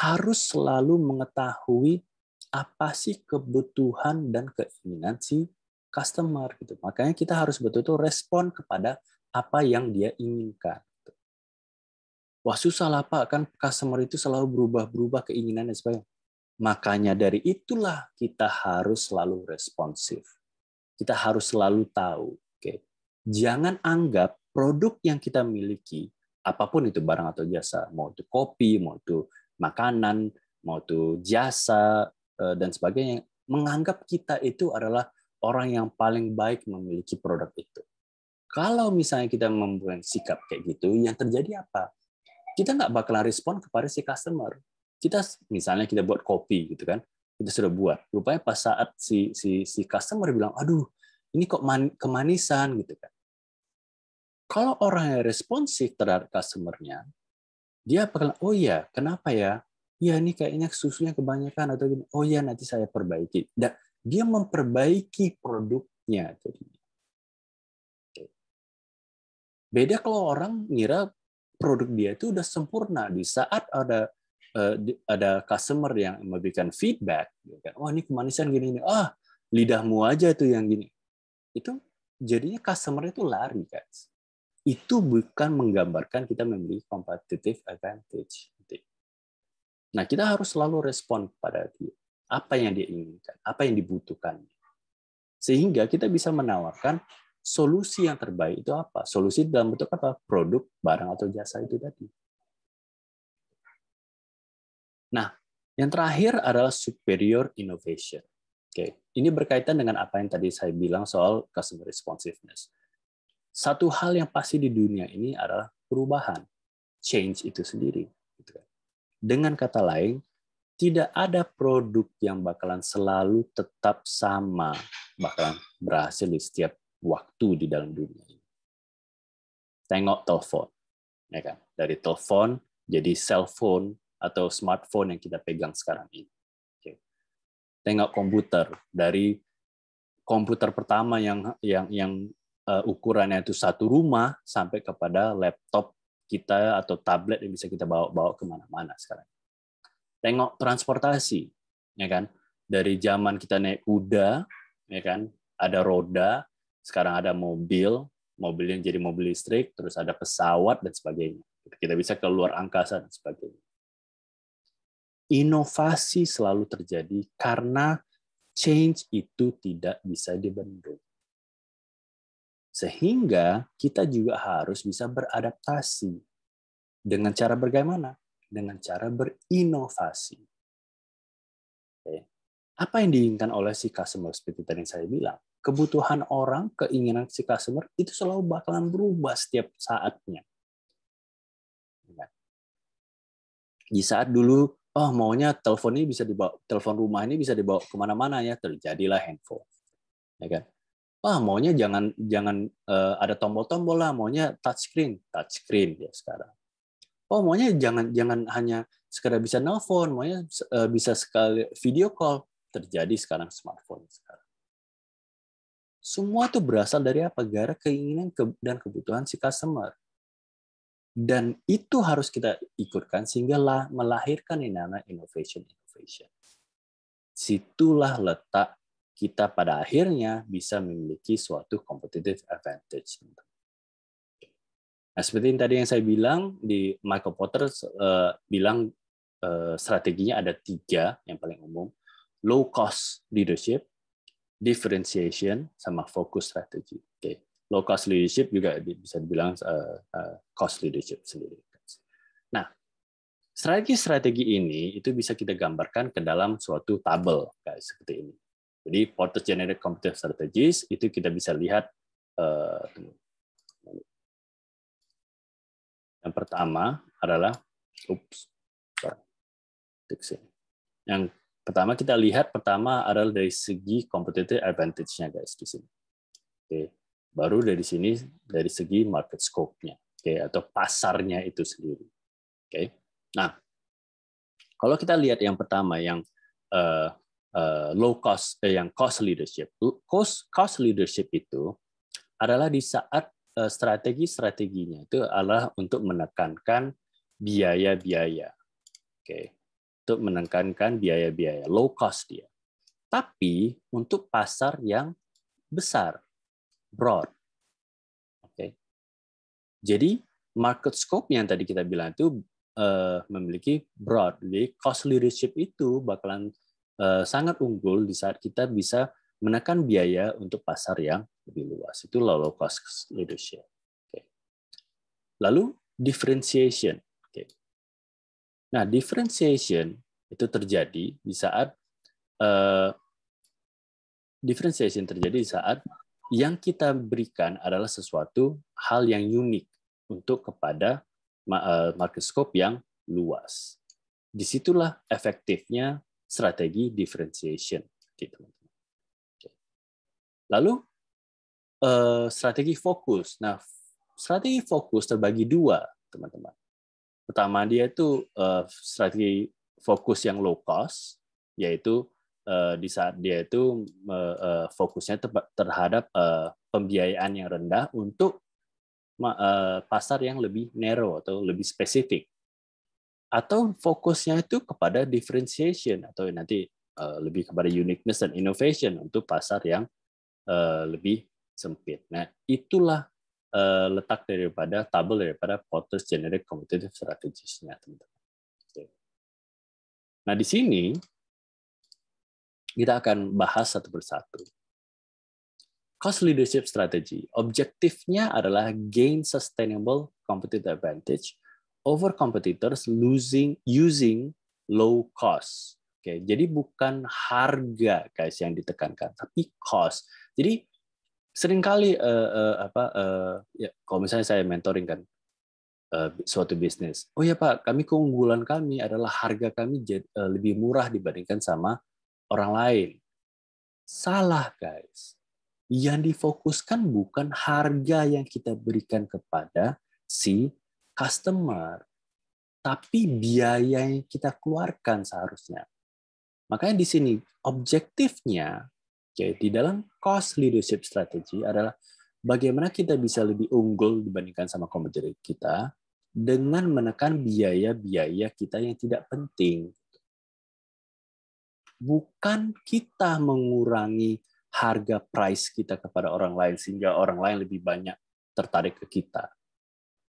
harus selalu mengetahui apa sih kebutuhan dan keinginan si customer gitu. Makanya kita harus betul-betul respon kepada apa yang dia inginkan. Wah, susah lah Pak, kan customer itu selalu berubah-berubah keinginan dan sebagainya. Makanya dari itulah kita harus selalu responsif. Kita harus selalu tahu. Oke. Jangan anggap produk yang kita miliki, apapun itu barang atau jasa, mau itu kopi, mau itu makanan, mau itu jasa, dan sebagainya, menganggap kita itu adalah orang yang paling baik memiliki produk itu. Kalau misalnya kita membuat sikap kayak gitu, yang terjadi apa? Kita nggak bakalan respon kepada si customer. Misalnya kita buat kopi gitu kan, kita sudah buat. Rupanya pas saat si customer bilang, aduh, ini kok kemanisan gitu kan. Kalau orang yang responsif terhadap customer-nya, dia bakalan, oh iya, kenapa ya? Ya ini kayaknya susunya kebanyakan atau gini. Oh iya, nanti saya perbaiki. Dan dia memperbaiki produknya. Beda kalau orang ngira produk dia itu udah sempurna. Di saat ada customer yang memberikan feedback, oh ini kemanisan gini, lidahmu aja tuh yang gini. Itu jadinya customer itu lari, guys. Itu bukan menggambarkan kita memiliki competitive advantage. Nah, kita harus selalu respon pada dia. Apa yang dia inginkan, apa yang dibutuhkan. Sehingga kita bisa menawarkan solusi yang terbaik itu apa? Solusi dalam bentuk apa? Produk, barang, atau jasa itu tadi. Nah, yang terakhir adalah superior innovation. Oke, ini berkaitan dengan apa yang tadi saya bilang soal customer responsiveness. Satu hal yang pasti di dunia ini adalah perubahan, change itu sendiri. Dengan kata lain, tidak ada produk yang bakalan selalu tetap sama, bakalan berhasil di setiap waktu di dalam dunia ini. Tengok telepon, ya kan? Dari telepon jadi cellphone atau smartphone yang kita pegang sekarang ini. Oke. Tengok komputer, dari komputer pertama yang ukurannya itu satu rumah sampai kepada laptop kita atau tablet yang bisa kita bawa kemana-mana sekarang. Tengok transportasi, ya kan? Dari zaman kita naik kuda, ya kan? Ada roda, sekarang ada mobil, mobilnya jadi mobil listrik, terus ada pesawat dan sebagainya. Kita bisa keluar angkasa dan sebagainya. Inovasi selalu terjadi karena change itu tidak bisa dibendung. Sehingga kita juga harus bisa beradaptasi. Dengan cara bagaimana? Dengan cara berinovasi. Oke. Apa yang diinginkan oleh si customer seperti tadi yang saya bilang? Kebutuhan orang, keinginan si customer itu selalu bakalan berubah setiap saatnya. Di saat dulu, oh maunya telepon ini bisa dibawa, telepon rumah ini bisa dibawa kemana-mana ya, terjadilah handphone. Ya kan? Maunya jangan ada tombol-tombol lah, maunya touchscreen ya sekarang. Maunya jangan hanya sekedar bisa nelpon, maunya bisa sekali video call, terjadi sekarang smartphone sekarang. Semua itu berasal dari apa? Gara keinginan dan kebutuhan si customer. Dan itu harus kita ikutkan sehingga melahirkan yang namanya innovation. Situlah letak kita pada akhirnya bisa memiliki suatu competitive advantage. Nah, seperti tadi yang saya bilang, di Michael Porter bilang strateginya ada 3 yang paling umum. Low cost leadership, differentiation, sama focus strategy. Okay. Low cost leadership juga bisa dibilang cost leadership sendiri. Nah, strategi-strategi ini itu bisa kita gambarkan ke dalam suatu tabel, guys, seperti ini. Jadi Porter Generic Competitive Strategies itu kita bisa lihat yang pertama adalah yang pertama kita lihat adalah dari segi competitive advantage-nya, guys, di sini. Oke. Baru dari sini dari segi market scope-nya, oke, atau pasarnya itu sendiri. Oke. Nah, kalau kita lihat yang pertama yang low cost, yang cost leadership. Cost leadership itu adalah di saat strategi-strateginya itu adalah untuk menekankan biaya-biaya. Oke. Untuk menekankan biaya-biaya, low cost dia. Tapi untuk pasar yang besar, broad. Oke. Jadi market scope yang tadi kita bilang itu memiliki broad. Jadi cost leadership itu bakalan sangat unggul di saat kita bisa menekan biaya untuk pasar yang lebih luas. Itu low cost leadership. Okay. Lalu differentiation. Okay. Nah, differentiation itu terjadi di saat yang kita berikan adalah sesuatu hal yang unik untuk kepada market scope yang luas. Disitulah efektifnya strategi differentiation, gitu. Lalu strategi fokus. Nah, strategi fokus terbagi 2, teman-teman. Pertama dia itu strategi fokus yang low cost, yaitu di saat dia itu fokusnya terhadap pembiayaan yang rendah untuk pasar yang lebih narrow atau lebih spesifik. Atau fokusnya itu kepada differentiation atau nanti lebih kepada uniqueness dan innovation untuk pasar yang lebih sempit. Nah, itulah letak daripada tabel daripada Porter's Generic Competitive Strategies-nya, teman-teman. Nah, di sini kita akan bahas satu persatu. Cost leadership strategy, objektifnya adalah gain sustainable competitive advantage over competitors using low cost. Oke, jadi bukan harga, guys, yang ditekankan, tapi cost. Jadi seringkali ya, kalau misalnya saya mentoring kan suatu bisnis, oh ya Pak, keunggulan kami adalah harga kami lebih murah dibandingkan sama orang lain. Salah, guys. Yang difokuskan bukan harga yang kita berikan kepada si customer, tapi biaya yang kita keluarkan seharusnya. Makanya di sini objektifnya di dalam cost leadership strategy adalah bagaimana kita bisa lebih unggul dibandingkan sama kompetitor kita dengan menekan biaya-biaya kita yang tidak penting. bukan kita mengurangi harga price kita kepada orang lain sehingga orang lain lebih banyak tertarik ke kita.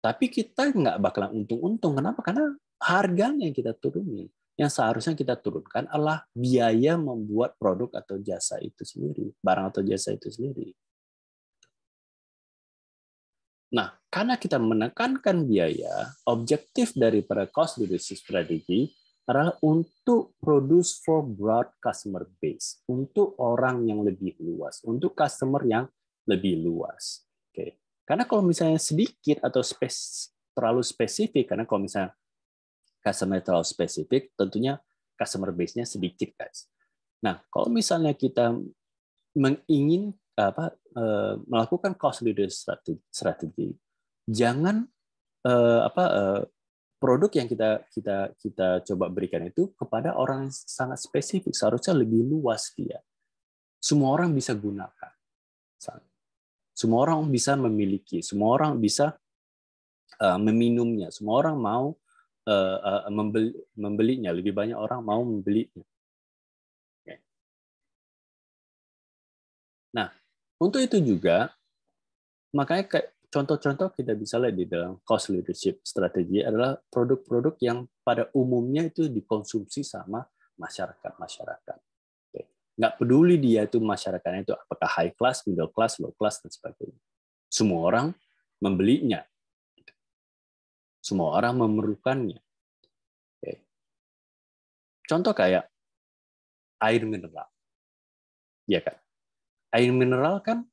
Tapi kita nggak bakalan untung-untung. Kenapa? Karena harganya yang kita turunin. Yang seharusnya kita turunkan adalah biaya membuat produk atau jasa itu sendiri, barang atau jasa itu sendiri. Nah, karena kita menekankan biaya, objektif daripada cost leadership strategy adalah untuk produce for broad customer base, untuk orang yang lebih luas, untuk customer yang lebih luas. Oke. Karena kalau misalnya sedikit atau terlalu spesifik, karena kalau misalnya customer terlalu spesifik, tentunya customer base-nya sedikit, guys. Nah, kalau misalnya kita melakukan cost leadership strategi, jangan produk yang kita coba berikan itu kepada orang yang sangat spesifik, seharusnya lebih luas dia. Semua orang bisa gunakan. Semua orang bisa memiliki, semua orang bisa meminumnya, semua orang mau membelinya, lebih banyak orang mau membelinya. Nah, untuk itu juga, makanya kayak contoh-contoh kita bisa lihat di dalam cost leadership strategi adalah produk-produk yang pada umumnya itu dikonsumsi sama masyarakat. Nggak peduli dia itu masyarakatnya itu apakah high class, middle class, low class, dan sebagainya. Semua orang membelinya. Semua orang memerlukannya. Contoh kayak air mineral. Ya kan? Air mineral kan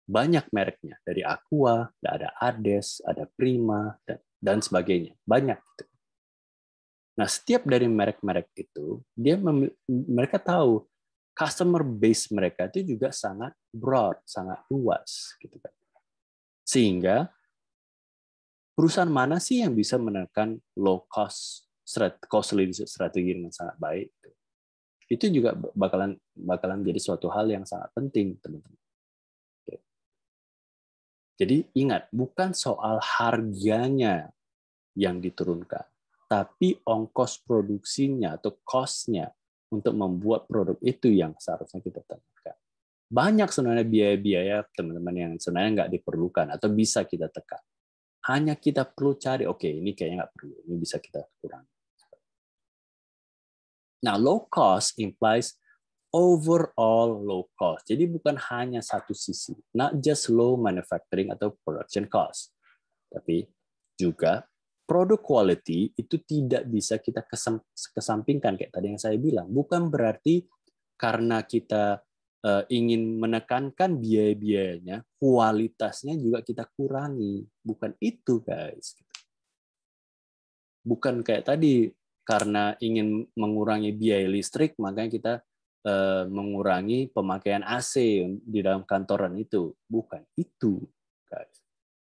banyak mereknya. Dari Aqua, ada Ades, ada Prima, dan sebagainya. Banyak. Gitu. Nah, setiap dari merek-merek itu, mereka tahu customer base mereka itu juga sangat broad, sangat luas. Gitu kan. Sehingga perusahaan mana sih yang bisa menekan low cost leadership strategi dengan sangat baik? Itu juga bakalan jadi suatu hal yang sangat penting, teman-teman. Jadi ingat, bukan soal harganya yang diturunkan, tapi ongkos produksinya atau cost-nya untuk membuat produk itu yang seharusnya kita tekankan. Banyak sebenarnya biaya-biaya teman-teman yang sebenarnya nggak diperlukan atau bisa kita tekan. Hanya kita perlu cari, oke, ini kayaknya nggak perlu, ini bisa kita kurangi. Nah, low cost implies overall low cost. Jadi bukan hanya satu sisi, not just low manufacturing atau production cost, tapi juga produk quality itu tidak bisa kita kesampingkan kayak tadi yang saya bilang. Bukan berarti karena kita ingin menekankan biaya-biayanya, kualitasnya juga kita kurangi. Bukan itu, guys. Bukan kayak tadi karena ingin mengurangi biaya listrik, makanya kita mengurangi pemakaian AC di dalam kantoran itu. Bukan itu, guys.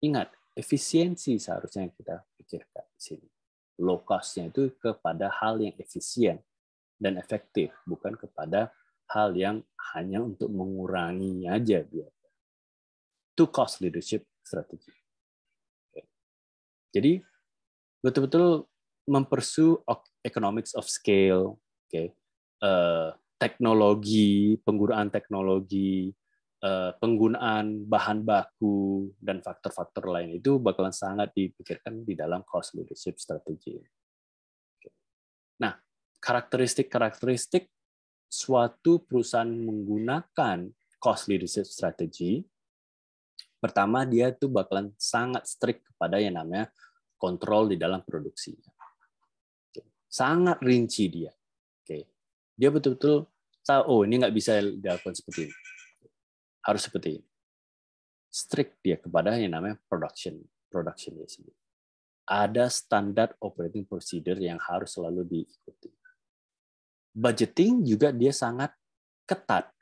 Ingat, efisiensi seharusnya yang kita pikirkan di sini. Low cost-nya itu kepada hal yang efisien dan efektif, bukan kepada hal yang hanya untuk mengurangi aja biaya. Itu cost leadership strategy. Jadi betul-betul mempursue economics of scale, teknologi, penggunaan teknologi, penggunaan bahan baku, dan faktor-faktor lain itu bakalan sangat dipikirkan di dalam cost leadership strategy. Nah, karakteristik suatu perusahaan menggunakan cost leadership strategy, pertama dia tuh bakalan sangat strict kepada yang namanya kontrol di dalam produksinya. Sangat rinci dia. Dia betul-betul tahu, oh ini nggak bisa dilakukan seperti ini. Harus seperti ini. Strict dia kepada yang namanya production dia sendiri. Ada standar operating procedure yang harus selalu diikuti. Budgeting juga dia sangat ketat.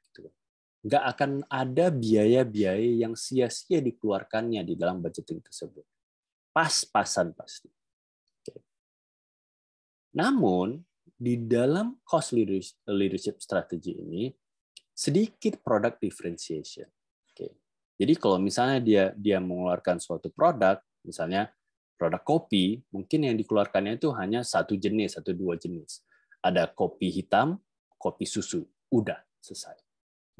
Nggak akan ada biaya-biaya yang sia-sia dikeluarkannya di dalam budgeting tersebut. Pas-pasan pasti. Namun, di dalam cost leadership strategy ini, sedikit product differentiation. Jadi kalau misalnya dia mengeluarkan suatu produk, misalnya produk kopi, mungkin yang dikeluarkannya itu hanya satu jenis, atau dua jenis. Ada kopi hitam, kopi susu. Udah, selesai.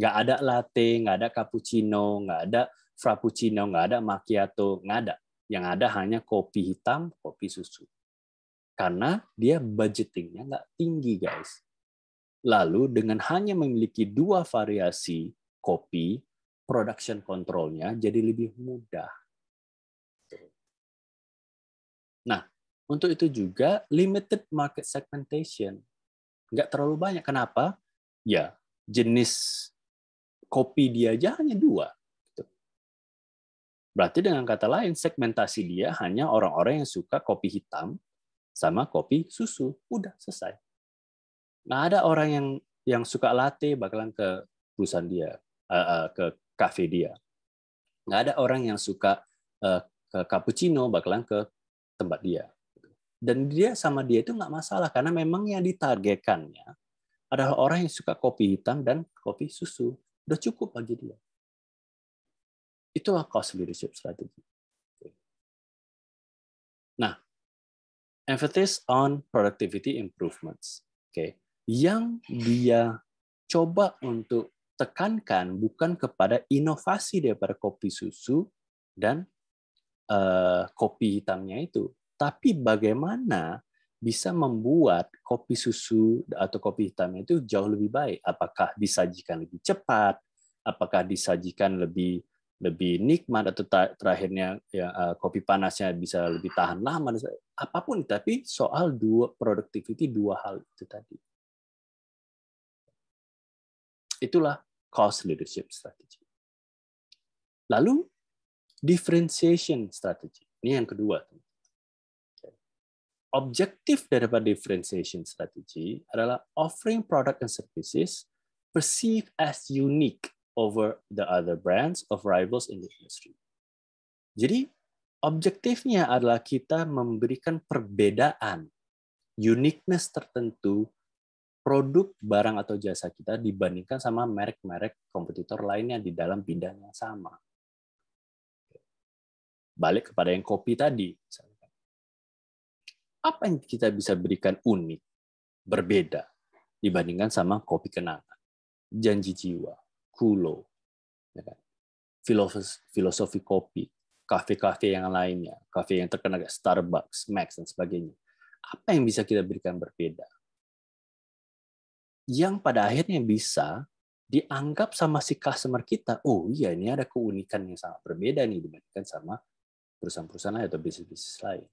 Nggak ada latte, nggak ada cappuccino, nggak ada frappuccino, nggak ada macchiato, nggak ada. Yang ada hanya kopi hitam, kopi susu. Karena dia budgetingnya nggak tinggi, guys. Lalu dengan hanya memiliki 2 variasi kopi, production control-nya jadi lebih mudah. Nah, untuk itu juga limited market segmentation. Nggak terlalu banyak. Kenapa? Ya, jenis kopi dia aja hanya 2. Berarti dengan kata lain, segmentasi dia hanya orang-orang yang suka kopi hitam sama kopi susu. Udah, selesai. Nah, ada orang yang suka latte bakalan ke perusahaan dia, ke kafe dia. Nggak ada orang yang suka ke cappuccino bakalan ke tempat dia. Dan dia sama dia itu nggak masalah karena memang yang ditargetkannya adalah orang yang suka kopi hitam dan kopi susu. Udah cukup bagi dia. Itulah cost leadership strategy. Nah, emphasis on productivity improvements. Oke. Yang dia coba untuk tekankan bukan kepada inovasi daripada kopi susu dan kopi hitamnya itu, tapi bagaimana bisa membuat kopi susu atau kopi hitamnya itu jauh lebih baik. Apakah disajikan lebih cepat, apakah disajikan lebih nikmat, atau terakhirnya ya, kopi panasnya bisa lebih tahan lama, apapun. Tapi soal productivity, 2 hal itu tadi. Itulah cost leadership strategy. Lalu differentiation strategy. Ini yang kedua. Objektif daripada differentiation strategy adalah offering product and services perceived as unique over the other brands of rivals in the industry. Jadi objektifnya adalah kita memberikan perbedaan, uniqueness tertentu produk, barang, atau jasa kita dibandingkan sama merek-merek kompetitor lainnya di dalam bidang yang sama. Balik kepada yang kopi tadi. Apa yang kita bisa berikan unik, berbeda, dibandingkan sama kopi kenangan, janji jiwa, Kulo, ya kan? Filosofi kopi, kafe-kafe yang lainnya, kafe yang terkenal kayak Starbucks, Max, dan sebagainya. Apa yang bisa kita berikan berbeda? Yang pada akhirnya bisa dianggap sama si customer kita, oh iya ini ada keunikan yang sangat berbeda nih dibandingkan sama perusahaan-perusahaan lain atau bisnis-bisnis lain.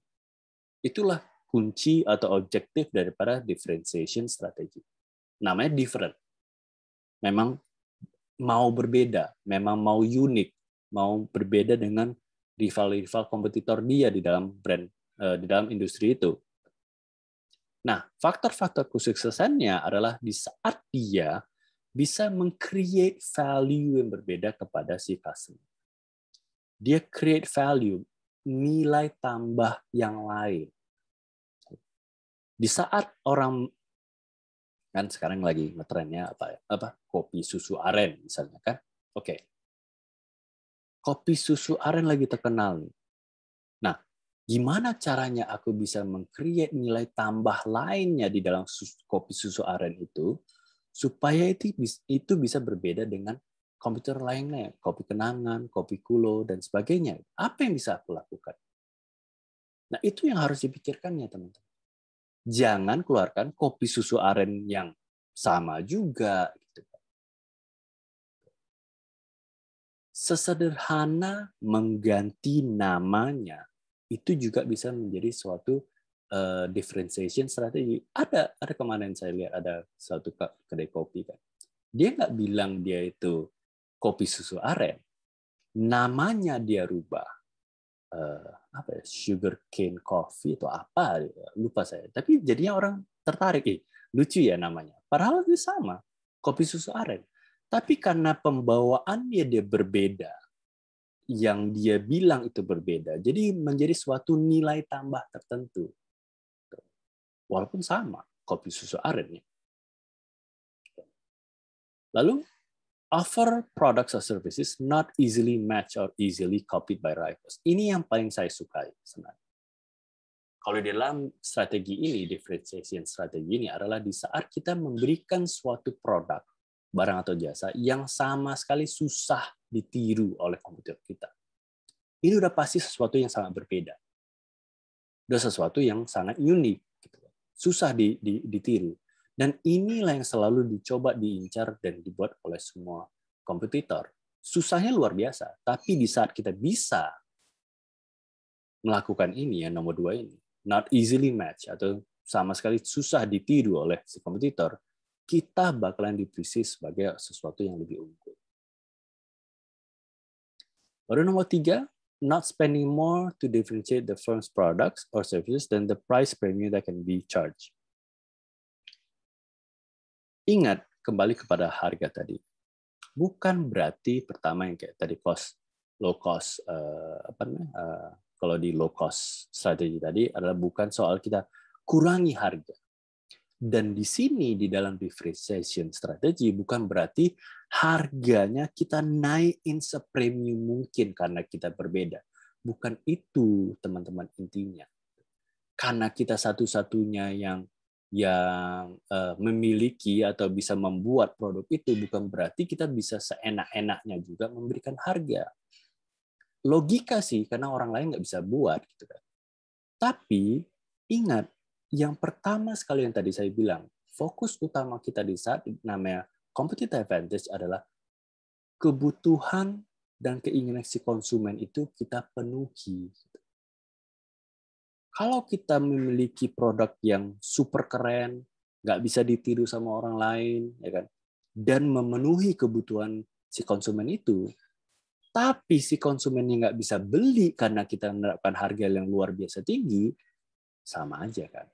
Itulah kunci atau objektif daripada differentiation strategy. Namanya different. Memang mau berbeda, memang mau unik, mau berbeda dengan rival-rival kompetitor dia di dalam brand, di dalam industri itu. Nah, faktor-faktor kesuksesannya adalah di saat dia bisa meng-create value yang berbeda kepada si customer. Dia create value, nilai tambah yang lain. Di saat orang, kan sekarang lagi ngetrennya apa kopi susu aren misalnya kan, oke, kopi susu aren lagi terkenal nih. Nah, gimana caranya aku bisa meng-create nilai tambah lainnya di dalam kopi susu aren itu supaya itu bisa berbeda dengan komputer lainnya, kopi kenangan, kopi kulo, dan sebagainya. Apa yang bisa aku lakukan? Nah, itu yang harus dipikirkannya, teman-teman. Jangan keluarkan kopi susu aren yang sama juga. Gitu. Sesederhana mengganti namanya, itu juga bisa menjadi suatu differentiation strategi. Ada kemarin saya lihat ada suatu kedai kopi kan. Dia nggak bilang dia itu kopi susu aren, namanya dia rubah. Apa ya, sugar cane coffee atau apa, lupa saya. Tapi jadinya orang tertarik, lucu ya namanya. Padahal itu sama, kopi susu aren. Tapi karena pembawaannya dia berbeda, yang dia bilang itu berbeda, jadi menjadi suatu nilai tambah tertentu. Walaupun sama, kopi susu arennya. Lalu, offer products or services not easily matched or easily copied by rivals. Ini yang paling saya sukai sebenarnya. kalau di dalam strategi ini, differentiation strategi ini adalah di saat kita memberikan suatu produk, barang atau jasa yang sama sekali susah ditiru oleh kompetitor kita. Ini udah pasti sesuatu yang sangat berbeda. Udah sesuatu yang sangat unik. Gitu. Susah ditiru. Dan inilah yang selalu dicoba diincar dan dibuat oleh semua kompetitor. Susahnya luar biasa. Tapi di saat kita bisa melakukan ini, yang nomor 2 ini, not easily match, atau sama sekali susah ditiru oleh si kompetitor, kita bakalan diposisi sebagai sesuatu yang lebih unggul. Baru nomor 3, not spending more to differentiate the firm's products or services than the price premium that can be charged. Ingat, kembali kepada harga tadi. Bukan berarti pertama yang kayak tadi low cost, kalau di low cost strategi tadi adalah bukan soal kita kurangi harga. Dan di sini di dalam differentiation strategi bukan berarti harganya kita naikin sepremium mungkin karena kita berbeda. Bukan itu teman-teman intinya. Karena kita satu-satunya yang memiliki atau bisa membuat produk itu, bukan berarti kita bisa seenak-enaknya juga memberikan harga. Logika sih, karena orang lain nggak bisa buat. Gitu kan. Tapi ingat, yang pertama sekali yang tadi saya bilang, fokus utama kita di saat namanya competitive advantage adalah kebutuhan dan keinginan si konsumen itu kita penuhi. Kalau kita memiliki produk yang super keren, nggak bisa ditiru sama orang lain, ya kan, dan memenuhi kebutuhan si konsumen itu, tapi si konsumennya nggak bisa beli karena kita menerapkan harga yang luar biasa tinggi, sama aja kan.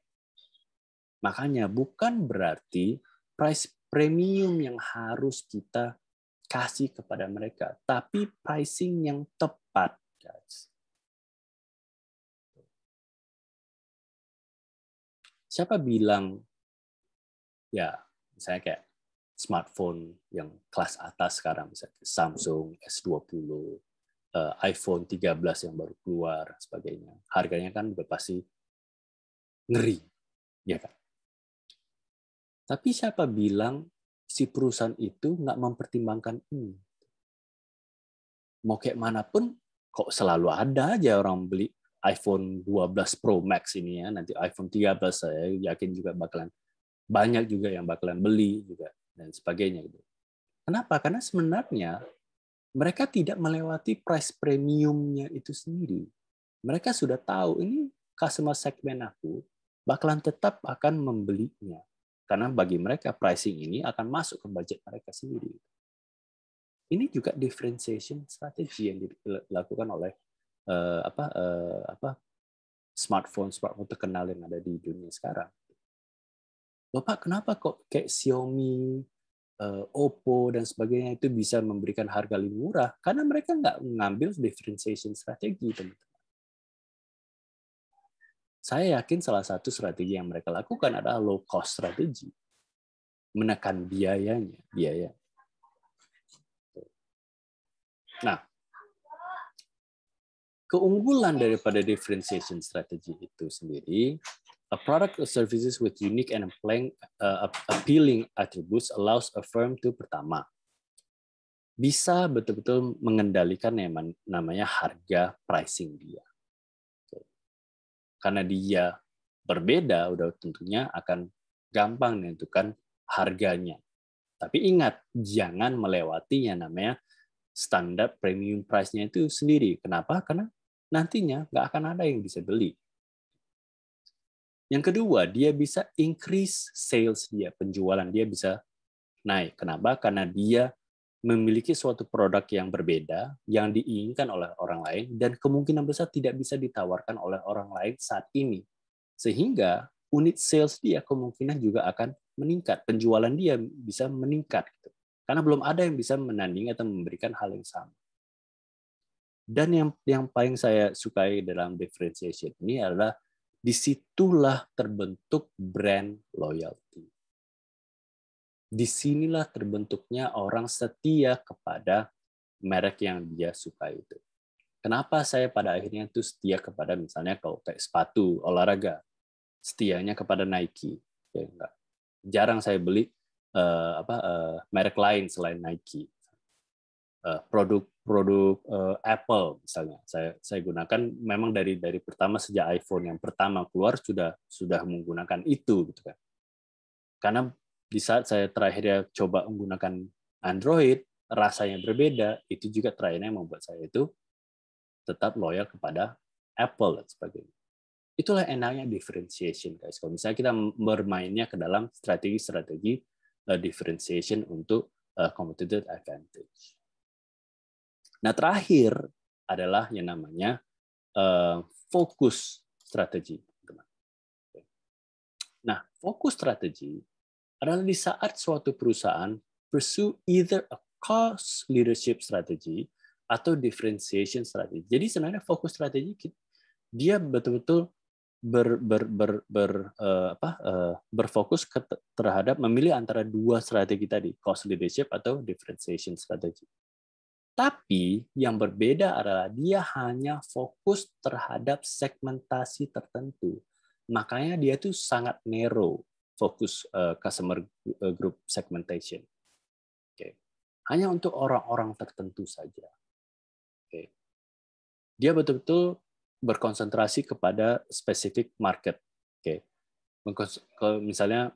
Makanya bukan berarti price premium yang harus kita kasih kepada mereka, tapi pricing yang tepat, guys. Siapa bilang, ya misalnya kayak smartphone yang kelas atas sekarang, misalnya Samsung S20, iPhone 13 yang baru keluar, sebagainya. Harganya kan udah pasti ngeri, ya kan? Tapi siapa bilang si perusahaan itu nggak mempertimbangkan ini? Mau kayak manapun, kok selalu ada aja orang beli iPhone 12 Pro Max ini ya, nanti iPhone 13 saya yakin juga bakalan banyak juga yang bakalan beli juga dan sebagainya gitu. Kenapa? Karena sebenarnya mereka tidak melewati price premiumnya itu sendiri. Mereka sudah tahu ini customer segmen aku bakalan tetap akan membelinya. Karena bagi mereka pricing ini akan masuk ke budget mereka sendiri. Ini juga differentiation strategi yang dilakukan oleh smartphone terkenal yang ada di dunia sekarang. Bapak, kenapa kok kayak Xiaomi, Oppo dan sebagainya itu bisa memberikan harga lebih murah? Karena mereka nggak mengambil differentiation strategi, teman-teman. Saya yakin salah satu strategi yang mereka lakukan adalah low cost strategi, menekan biaya. Nah, keunggulan daripada differentiation strategy itu sendiri, a product or services with unique and appealing attributes allows a firm to, pertama, bisa betul-betul mengendalikan yang namanya harga pricing dia. Karena dia berbeda, udah tentunya akan gampang menentukan harganya. Tapi ingat, jangan melewati yang namanya standar premium price-nya itu sendiri. Kenapa? Karena nantinya nggak akan ada yang bisa beli. Yang kedua, dia bisa increase sales dia, penjualan dia bisa naik. Kenapa? Karena dia memiliki suatu produk yang berbeda, yang diinginkan oleh orang lain, dan kemungkinan besar tidak bisa ditawarkan oleh orang lain saat ini. Sehingga unit sales dia kemungkinan juga akan meningkat, penjualan dia bisa meningkat. Karena belum ada yang bisa menandingi atau memberikan hal yang sama. Dan yang paling saya sukai dalam differentiation ini adalah disitulah terbentuk brand loyalty. Disinilah terbentuknya orang setia kepada merek yang dia suka itu. Kenapa saya pada akhirnya tuh setia kepada misalnya kalau kayak sepatu olahraga, setianya kepada Nike. Ya, enggak. Jarang saya beli merek lain selain Nike. Produk Apple misalnya saya gunakan memang dari pertama sejak iPhone yang pertama keluar sudah menggunakan itu gitu kan. Karena di saat saya terakhir coba menggunakan Android rasanya berbeda, itu juga terakhirnya membuat saya itu tetap loyal kepada Apple dan sebagainya. Itulah enaknya differentiation guys. Kalau misalnya kita bermainnya ke dalam strategi-strategi differentiation untuk competitive advantage. Nah, terakhir adalah yang namanya fokus strategi. Nah, fokus strategi adalah di saat suatu perusahaan pursue either a cost leadership strategy atau differentiation strategy. Jadi sebenarnya fokus strategi dia betul-betul berfokus terhadap memilih antara dua strategi tadi, cost leadership atau differentiation strategy. Tapi yang berbeda adalah dia hanya fokus terhadap segmentasi tertentu. Makanya dia tuh sangat narrow fokus customer group segmentation. Oke. Hanya untuk orang-orang tertentu saja. Oke. Dia betul-betul berkonsentrasi kepada specific market. Oke. Misalnya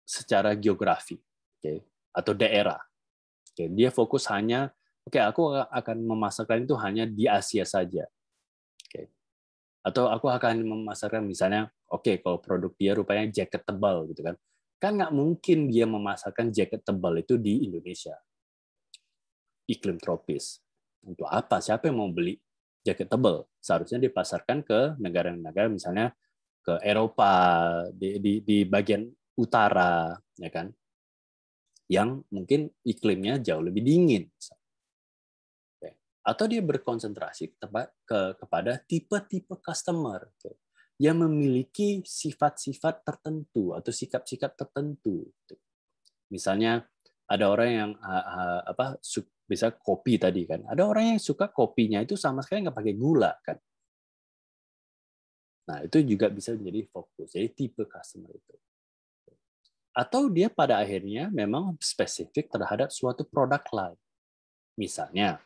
secara geografi, oke, atau daerah. Oke. Dia fokus hanya aku akan memasarkan itu hanya di Asia saja. Atau aku akan memasarkan misalnya, kalau produk dia rupanya jaket tebal gitu kan. Kan nggak mungkin dia memasarkan jaket tebal itu di Indonesia. Iklim tropis. Untuk apa? Siapa yang mau beli jaket tebal? Seharusnya dipasarkan ke negara-negara misalnya ke Eropa, di bagian utara, ya kan? Yang mungkin iklimnya jauh lebih dingin. Atau dia berkonsentrasi kepada tipe-tipe customer yang memiliki sifat-sifat tertentu atau sikap-sikap tertentu. Misalnya ada orang yang bisa kopi tadi kan, ada orang yang suka kopinya itu sama sekali nggak pakai gula kan. Nah itu juga bisa menjadi fokus. Jadi tipe customer itu. Atau dia pada akhirnya memang spesifik terhadap suatu produk line. Misalnya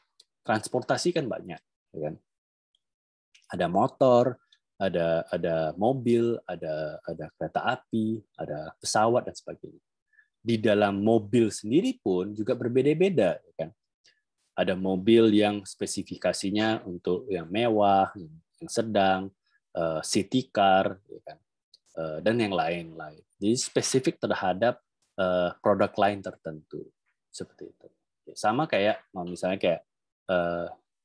transportasi kan banyak, ya kan? Ada motor, ada mobil, ada kereta api, ada pesawat dan sebagainya. Di dalam mobil sendiri pun juga berbeda-beda, ya kan? Ada mobil yang spesifikasinya untuk yang mewah, yang sedang, city car, ya kan? Dan yang lain-lain. Jadi spesifik terhadap produk lain tertentu, seperti itu. Sama kayak misalnya kayak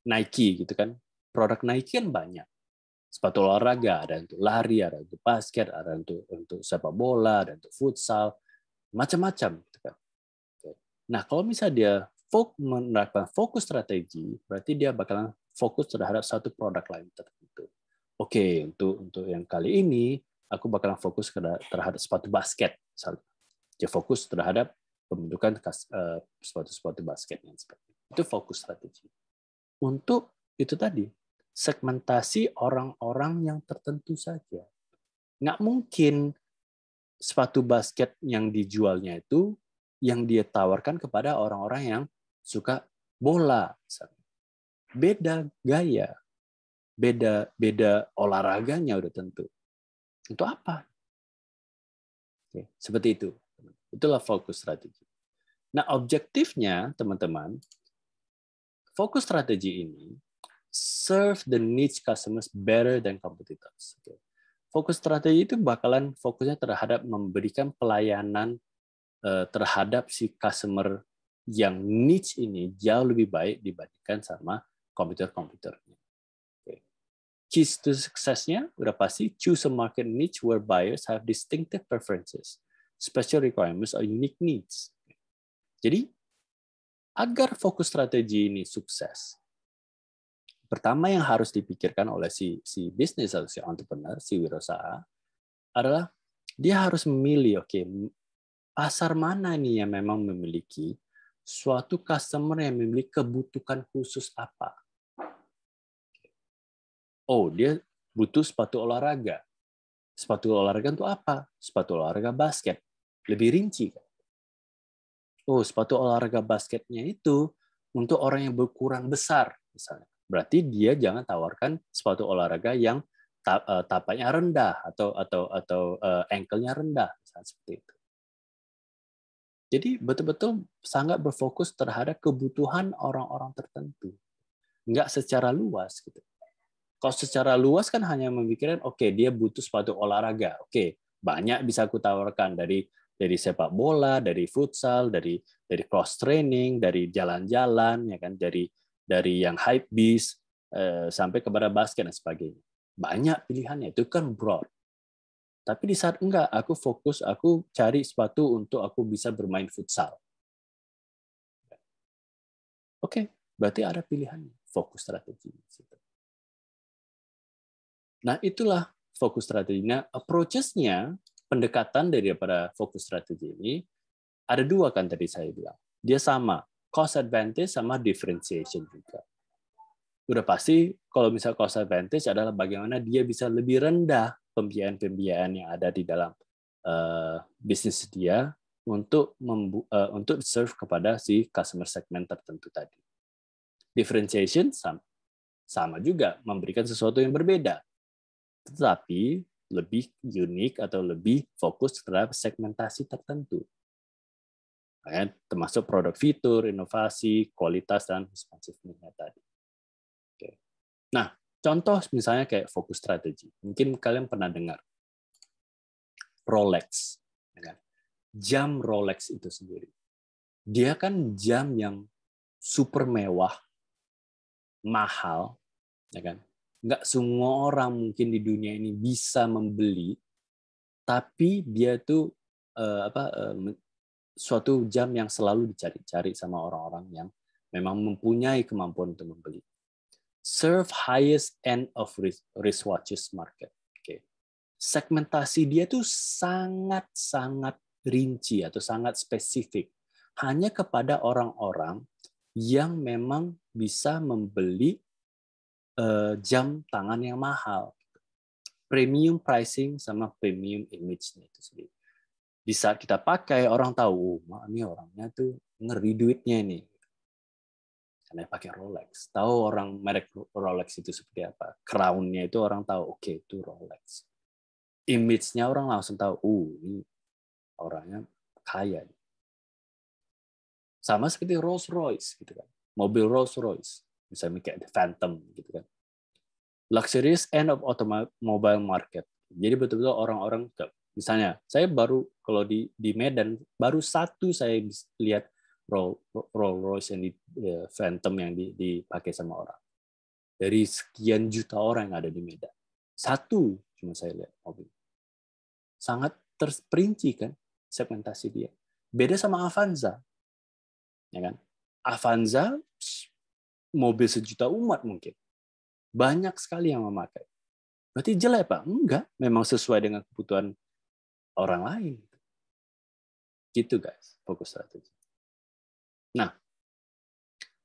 Nike gitu kan, produk Nike kan banyak, sepatu olahraga ada untuk lari, ada untuk basket, ada untuk sepak bola, ada untuk futsal, macam-macam gitu kan. Nah kalau misalnya dia menerapkan fokus strategi, berarti dia bakalan fokus terhadap satu produk lain tertentu. Untuk yang kali ini aku bakalan fokus terhadap sepatu basket, misalnya. Dia fokus terhadap pembentukan sepatu basket yang seperti itu fokus strategi. Untuk itu tadi, segmentasi orang-orang yang tertentu saja. Nggak mungkin sepatu basket yang dijualnya itu yang dia tawarkan kepada orang-orang yang suka bola. Beda gaya, beda olahraganya udah tentu. Untuk apa? Seperti itu. Itulah fokus strategi. Nah, objektifnya, teman-teman, fokus strategi ini serve the needs customers better than competitors. Fokus strategi itu bakalan fokusnya terhadap memberikan pelayanan terhadap si customer yang niche ini jauh lebih baik dibandingkan sama komputer-komputernya. Keys to success-nya udah pasti choose a market niche where buyers have distinctive preferences, special requirements, or unique needs. Jadi agar fokus strategi ini sukses, pertama yang harus dipikirkan oleh si bisnis atau si entrepreneur, si wirausaha, adalah dia harus memilih, pasar mana nih yang memang memiliki suatu customer yang memiliki kebutuhan khusus apa. Oh, dia butuh sepatu olahraga. Sepatu olahraga itu apa? Sepatu olahraga basket. Lebih rinci. Oh, sepatu olahraga basketnya itu untuk orang yang berkurang besar, misalnya. Berarti dia jangan tawarkan sepatu olahraga yang tapaknya rendah atau ankle-nya rendah, misalnya seperti itu. Jadi betul-betul sangat berfokus terhadap kebutuhan orang-orang tertentu, nggak secara luas gitu. Kalau secara luas kan hanya memikirkan, oke, dia butuh sepatu olahraga, oke, banyak bisa aku tawarkan dari sepak bola, dari futsal, dari cross training, dari jalan-jalan, ya kan, dari yang hype beast sampai kepada basket dan sebagainya. Banyak pilihannya, itu kan broad. Tapi di saat enggak, aku fokus, aku cari sepatu untuk aku bisa bermain futsal. Oke, berarti ada pilihannya, fokus strategi. Nah, itulah fokus strateginya. Approaches-nya, pendekatan daripada fokus strategi ini, ada dua kan tadi saya bilang. Dia sama, cost advantage sama differentiation juga. Udah pasti, kalau misal cost advantage adalah bagaimana dia bisa lebih rendah pembiayaan-pembiayaan yang ada di dalam bisnis dia untuk serve kepada si customer segment tertentu tadi. Differentiation sama juga, memberikan sesuatu yang berbeda, tetapi lebih unik atau lebih fokus terhadap segmentasi tertentu. Termasuk produk fitur, inovasi, kualitas, dan responsiveness tadi. Oke. Nah, contoh misalnya kayak fokus strategi. Mungkin kalian pernah dengar Rolex. Jam Rolex itu sendiri. Dia kan jam yang super mewah, mahal, ya kan? Nggak semua orang mungkin di dunia ini bisa membeli, tapi dia tuh suatu jam yang selalu dicari-cari sama orang-orang yang memang mempunyai kemampuan untuk membeli. Serve highest end of wristwatches market. Okay. Segmentasi dia tuh sangat-sangat rinci atau sangat spesifik. Hanya kepada orang-orang yang memang bisa membeli jam tangan yang mahal. Premium pricing sama premium image-nya itu sendiri. Di saat kita pakai, orang tahu, oh, ini orangnya tuh ngeri duitnya nih. Karena pakai Rolex. Tahu orang merek Rolex itu seperti apa. Crown-nya itu orang tahu, oke, itu Rolex. Image-nya orang langsung tahu, ini orangnya kaya. Sama seperti Rolls-Royce, gitu kan. Mobil Rolls-Royce. Misalnya kayak Phantom, gitu kan. Luxurious end of automobile market. Jadi betul-betul orang-orang, misalnya saya baru kalau di Medan baru satu saya lihat Rolls-Royce yang di Phantom yang dipakai sama orang. Dari sekian juta orang yang ada di Medan, satu cuma saya lihat mobil. Sangat terperinci kan segmentasi dia. Beda sama Avanza, ya kan? Avanza mobil sejuta umat mungkin. Banyak sekali yang memakai. Berarti jelek, Pak? Enggak. Memang sesuai dengan kebutuhan orang lain. Gitu, guys. Fokus strategi. Nah,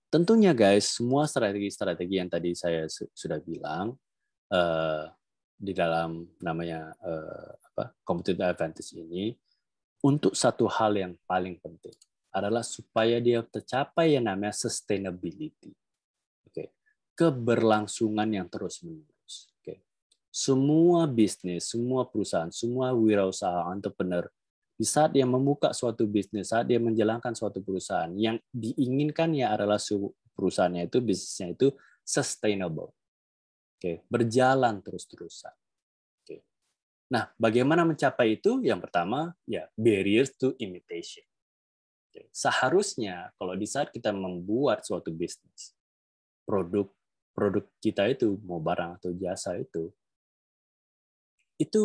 tentunya, guys, semua strategi-strategi yang tadi saya sudah bilang di dalam namanya competitive advantage ini, untuk satu hal yang paling penting adalah supaya dia tercapai yang namanya sustainability. Keberlangsungan yang terus-menerus. Semua bisnis, semua perusahaan, semua wirausaha entrepreneur, di saat dia membuka suatu bisnis, saat dia menjalankan suatu perusahaan, yang diinginkannya adalah perusahaannya itu, bisnisnya itu sustainable. Berjalan terus-terusan. Nah, bagaimana mencapai itu? Yang pertama, ya barriers to imitation. Seharusnya kalau di saat kita membuat suatu bisnis, produk kita itu, mau barang atau jasa itu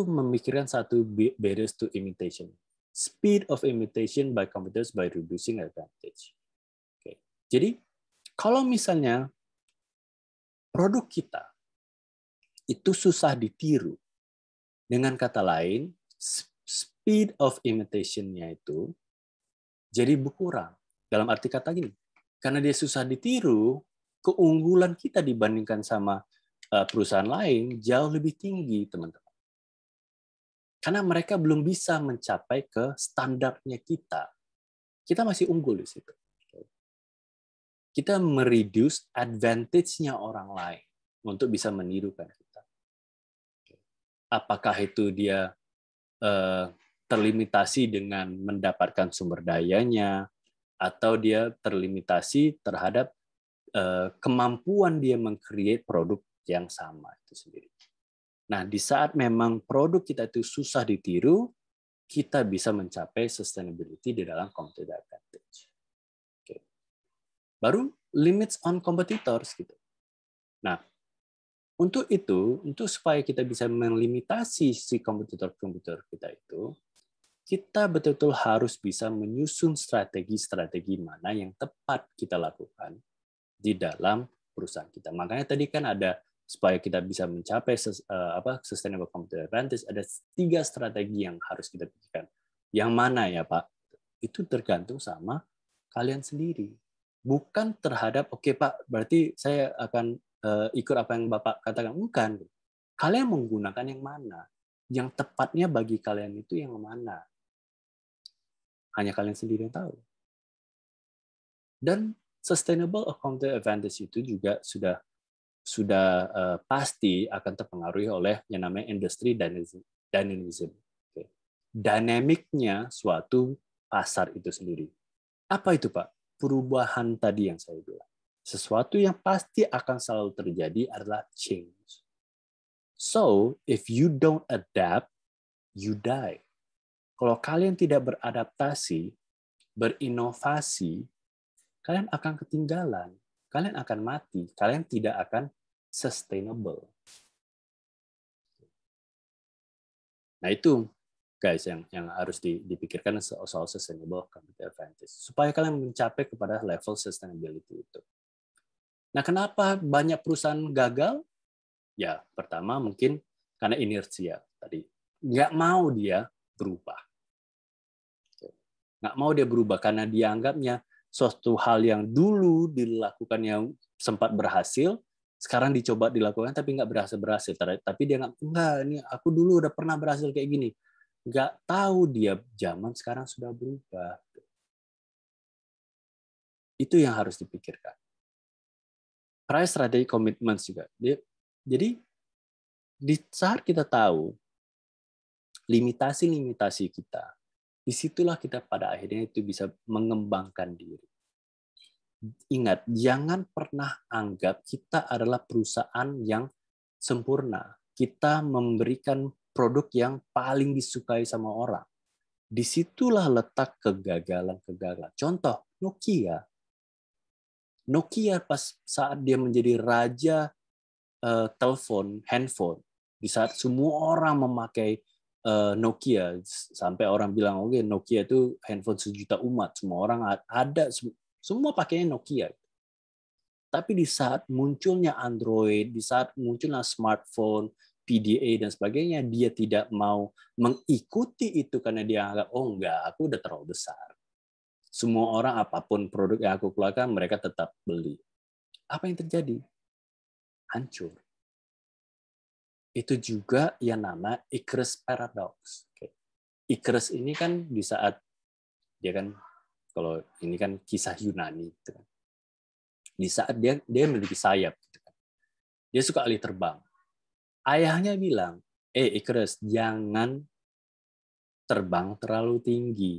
memikirkan satu barriers to imitation. Speed of imitation by competitors by reducing advantage. Jadi, kalau misalnya produk kita itu susah ditiru, dengan kata lain, speed of imitation-nya itu jadi berkurang. Dalam arti kata gini, karena dia susah ditiru, keunggulan kita dibandingkan sama perusahaan lain jauh lebih tinggi, teman-teman. Karena mereka belum bisa mencapai ke standarnya kita. Kita masih unggul di situ. Kita mereduce advantage-nya orang lain untuk bisa menirukan kita. Apakah itu dia terlimitasi dengan mendapatkan sumber dayanya, atau dia terlimitasi terhadap kemampuan dia meng-create produk yang sama itu sendiri. Nah, di saat memang produk kita itu susah ditiru, kita bisa mencapai sustainability di dalam competitive advantage. Oke. Baru limits on competitors gitu. Nah, untuk itu, untuk supaya kita bisa melimitasi si kompetitor-kompetitor kita itu, kita betul-betul harus bisa menyusun strategi-strategi mana yang tepat kita lakukan di dalam perusahaan kita. Makanya tadi kan ada supaya kita bisa mencapai sustainable competitive advantage, ada 3 strategi yang harus kita pikirkan. Yang mana ya Pak? Itu tergantung sama kalian sendiri. Bukan terhadap, oke Pak, berarti saya akan ikut apa yang Bapak katakan. Bukan. Kalian menggunakan yang mana? Yang tepatnya bagi kalian itu yang mana? Hanya kalian sendiri yang tahu. Dan sustainable competitive advantage itu juga sudah pasti akan terpengaruhi oleh yang namanya industry dynamism. Dinamiknya suatu pasar itu sendiri. Apa itu, Pak? Perubahan tadi yang saya bilang. Sesuatu yang pasti akan selalu terjadi adalah change. So, if you don't adapt, you die. Kalau kalian tidak beradaptasi, berinovasi, kalian akan ketinggalan. Kalian akan mati. Kalian tidak akan sustainable. Nah itu, guys, yang harus dipikirkan soal sustainable competitive advantage. Supaya kalian mencapai kepada level sustainability itu. Nah, kenapa banyak perusahaan gagal? Ya, pertama mungkin karena inersia tadi. Nggak mau dia berubah. Nggak mau dia berubah karena dianggapnya suatu hal yang dulu dilakukan yang sempat berhasil, sekarang dicoba dilakukan tapi nggak berhasil. Tapi dia enggak, ini aku dulu udah pernah berhasil kayak gini. Nggak tahu dia zaman sekarang sudah berubah. Itu yang harus dipikirkan. Price strategi commitments juga. Jadi di saat kita tahu limitasi-limitasi kita, disitulah kita pada akhirnya itu bisa mengembangkan diri. Ingat, jangan pernah anggap kita adalah perusahaan yang sempurna. Kita memberikan produk yang paling disukai sama orang. Disitulah letak kegagalan-kegagalan. Contoh, Nokia. Nokia pas saat dia menjadi raja telepon, handphone, di saat semua orang memakai Nokia, sampai orang bilang, oke, Nokia itu handphone sejuta umat, semua orang ada, semua pakainya Nokia. Tapi di saat munculnya Android, di saat munculnya smartphone, PDA dan sebagainya, dia tidak mau mengikuti itu karena dia anggap, oh enggak, aku udah terlalu besar. Semua orang apapun produk yang aku keluarkan, mereka tetap beli. Apa yang terjadi? Hancur. Itu juga yang nama Icarus Paradox. Icarus ini kan di saat dia kan, kalau ini kan kisah Yunani, gitu kan. Di saat dia memiliki sayap, gitu kan. Dia suka alih terbang. Ayahnya bilang, Icarus, jangan terbang terlalu tinggi.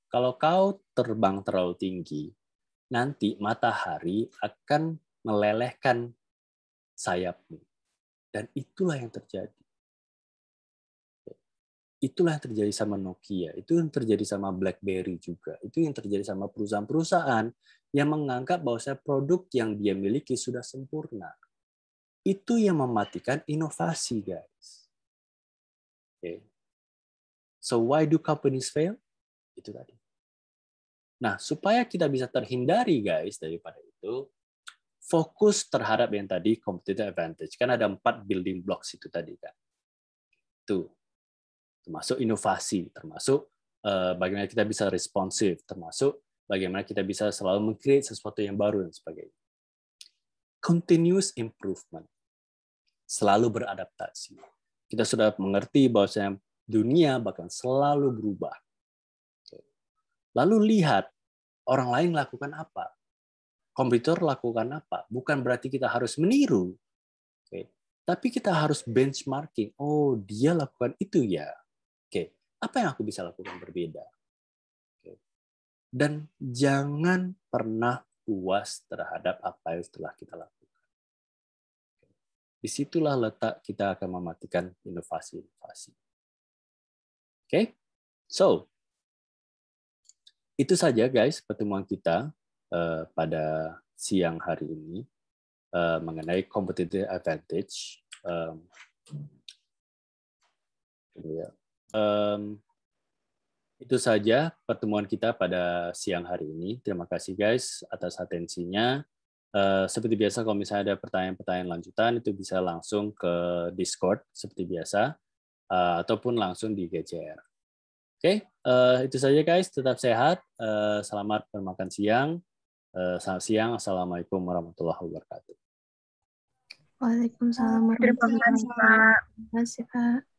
Kalau kau terbang terlalu tinggi, nanti matahari akan melelehkan sayapmu. Dan itulah yang terjadi. Itulah yang terjadi sama Nokia. Itu yang terjadi sama BlackBerry juga. Itu yang terjadi sama perusahaan-perusahaan yang menganggap bahwa produk yang dia miliki sudah sempurna. Itu yang mematikan inovasi, guys. Okay. So why do companies fail? Itu tadi. Nah, supaya kita bisa terhindari, guys, daripada itu, fokus terhadap yang tadi competitive advantage. Kan ada 4 building blocks itu tadi kan. Itu termasuk inovasi, termasuk bagaimana kita bisa responsif, termasuk bagaimana kita bisa selalu meng-create sesuatu yang baru dan sebagainya. Continuous improvement. selalu beradaptasi. Kita sudah mengerti bahwa dunia bahkan selalu berubah. Lalu lihat orang lain lakukan apa, komputer lakukan apa. Bukan berarti kita harus meniru, tapi kita harus benchmarking. Oh, dia lakukan itu ya. Apa yang aku bisa lakukan berbeda? Dan jangan pernah puas terhadap apa yang telah kita lakukan. Disitulah letak kita akan mematikan inovasi-inovasi. So itu saja guys pertemuan kita pada siang hari ini mengenai competitive advantage. Itu saja pertemuan kita pada siang hari ini. Terima kasih guys atas atensinya. Seperti biasa kalau misalnya ada pertanyaan-pertanyaan lanjutan itu bisa langsung ke Discord seperti biasa ataupun langsung di GCR. Itu saja guys. Tetap sehat. Selamat bermakan siang. Selamat siang. Assalamualaikum warahmatullahi wabarakatuh. Waalaikumsalam warahmatullahi wabarakatuh. Terima kasih Pak.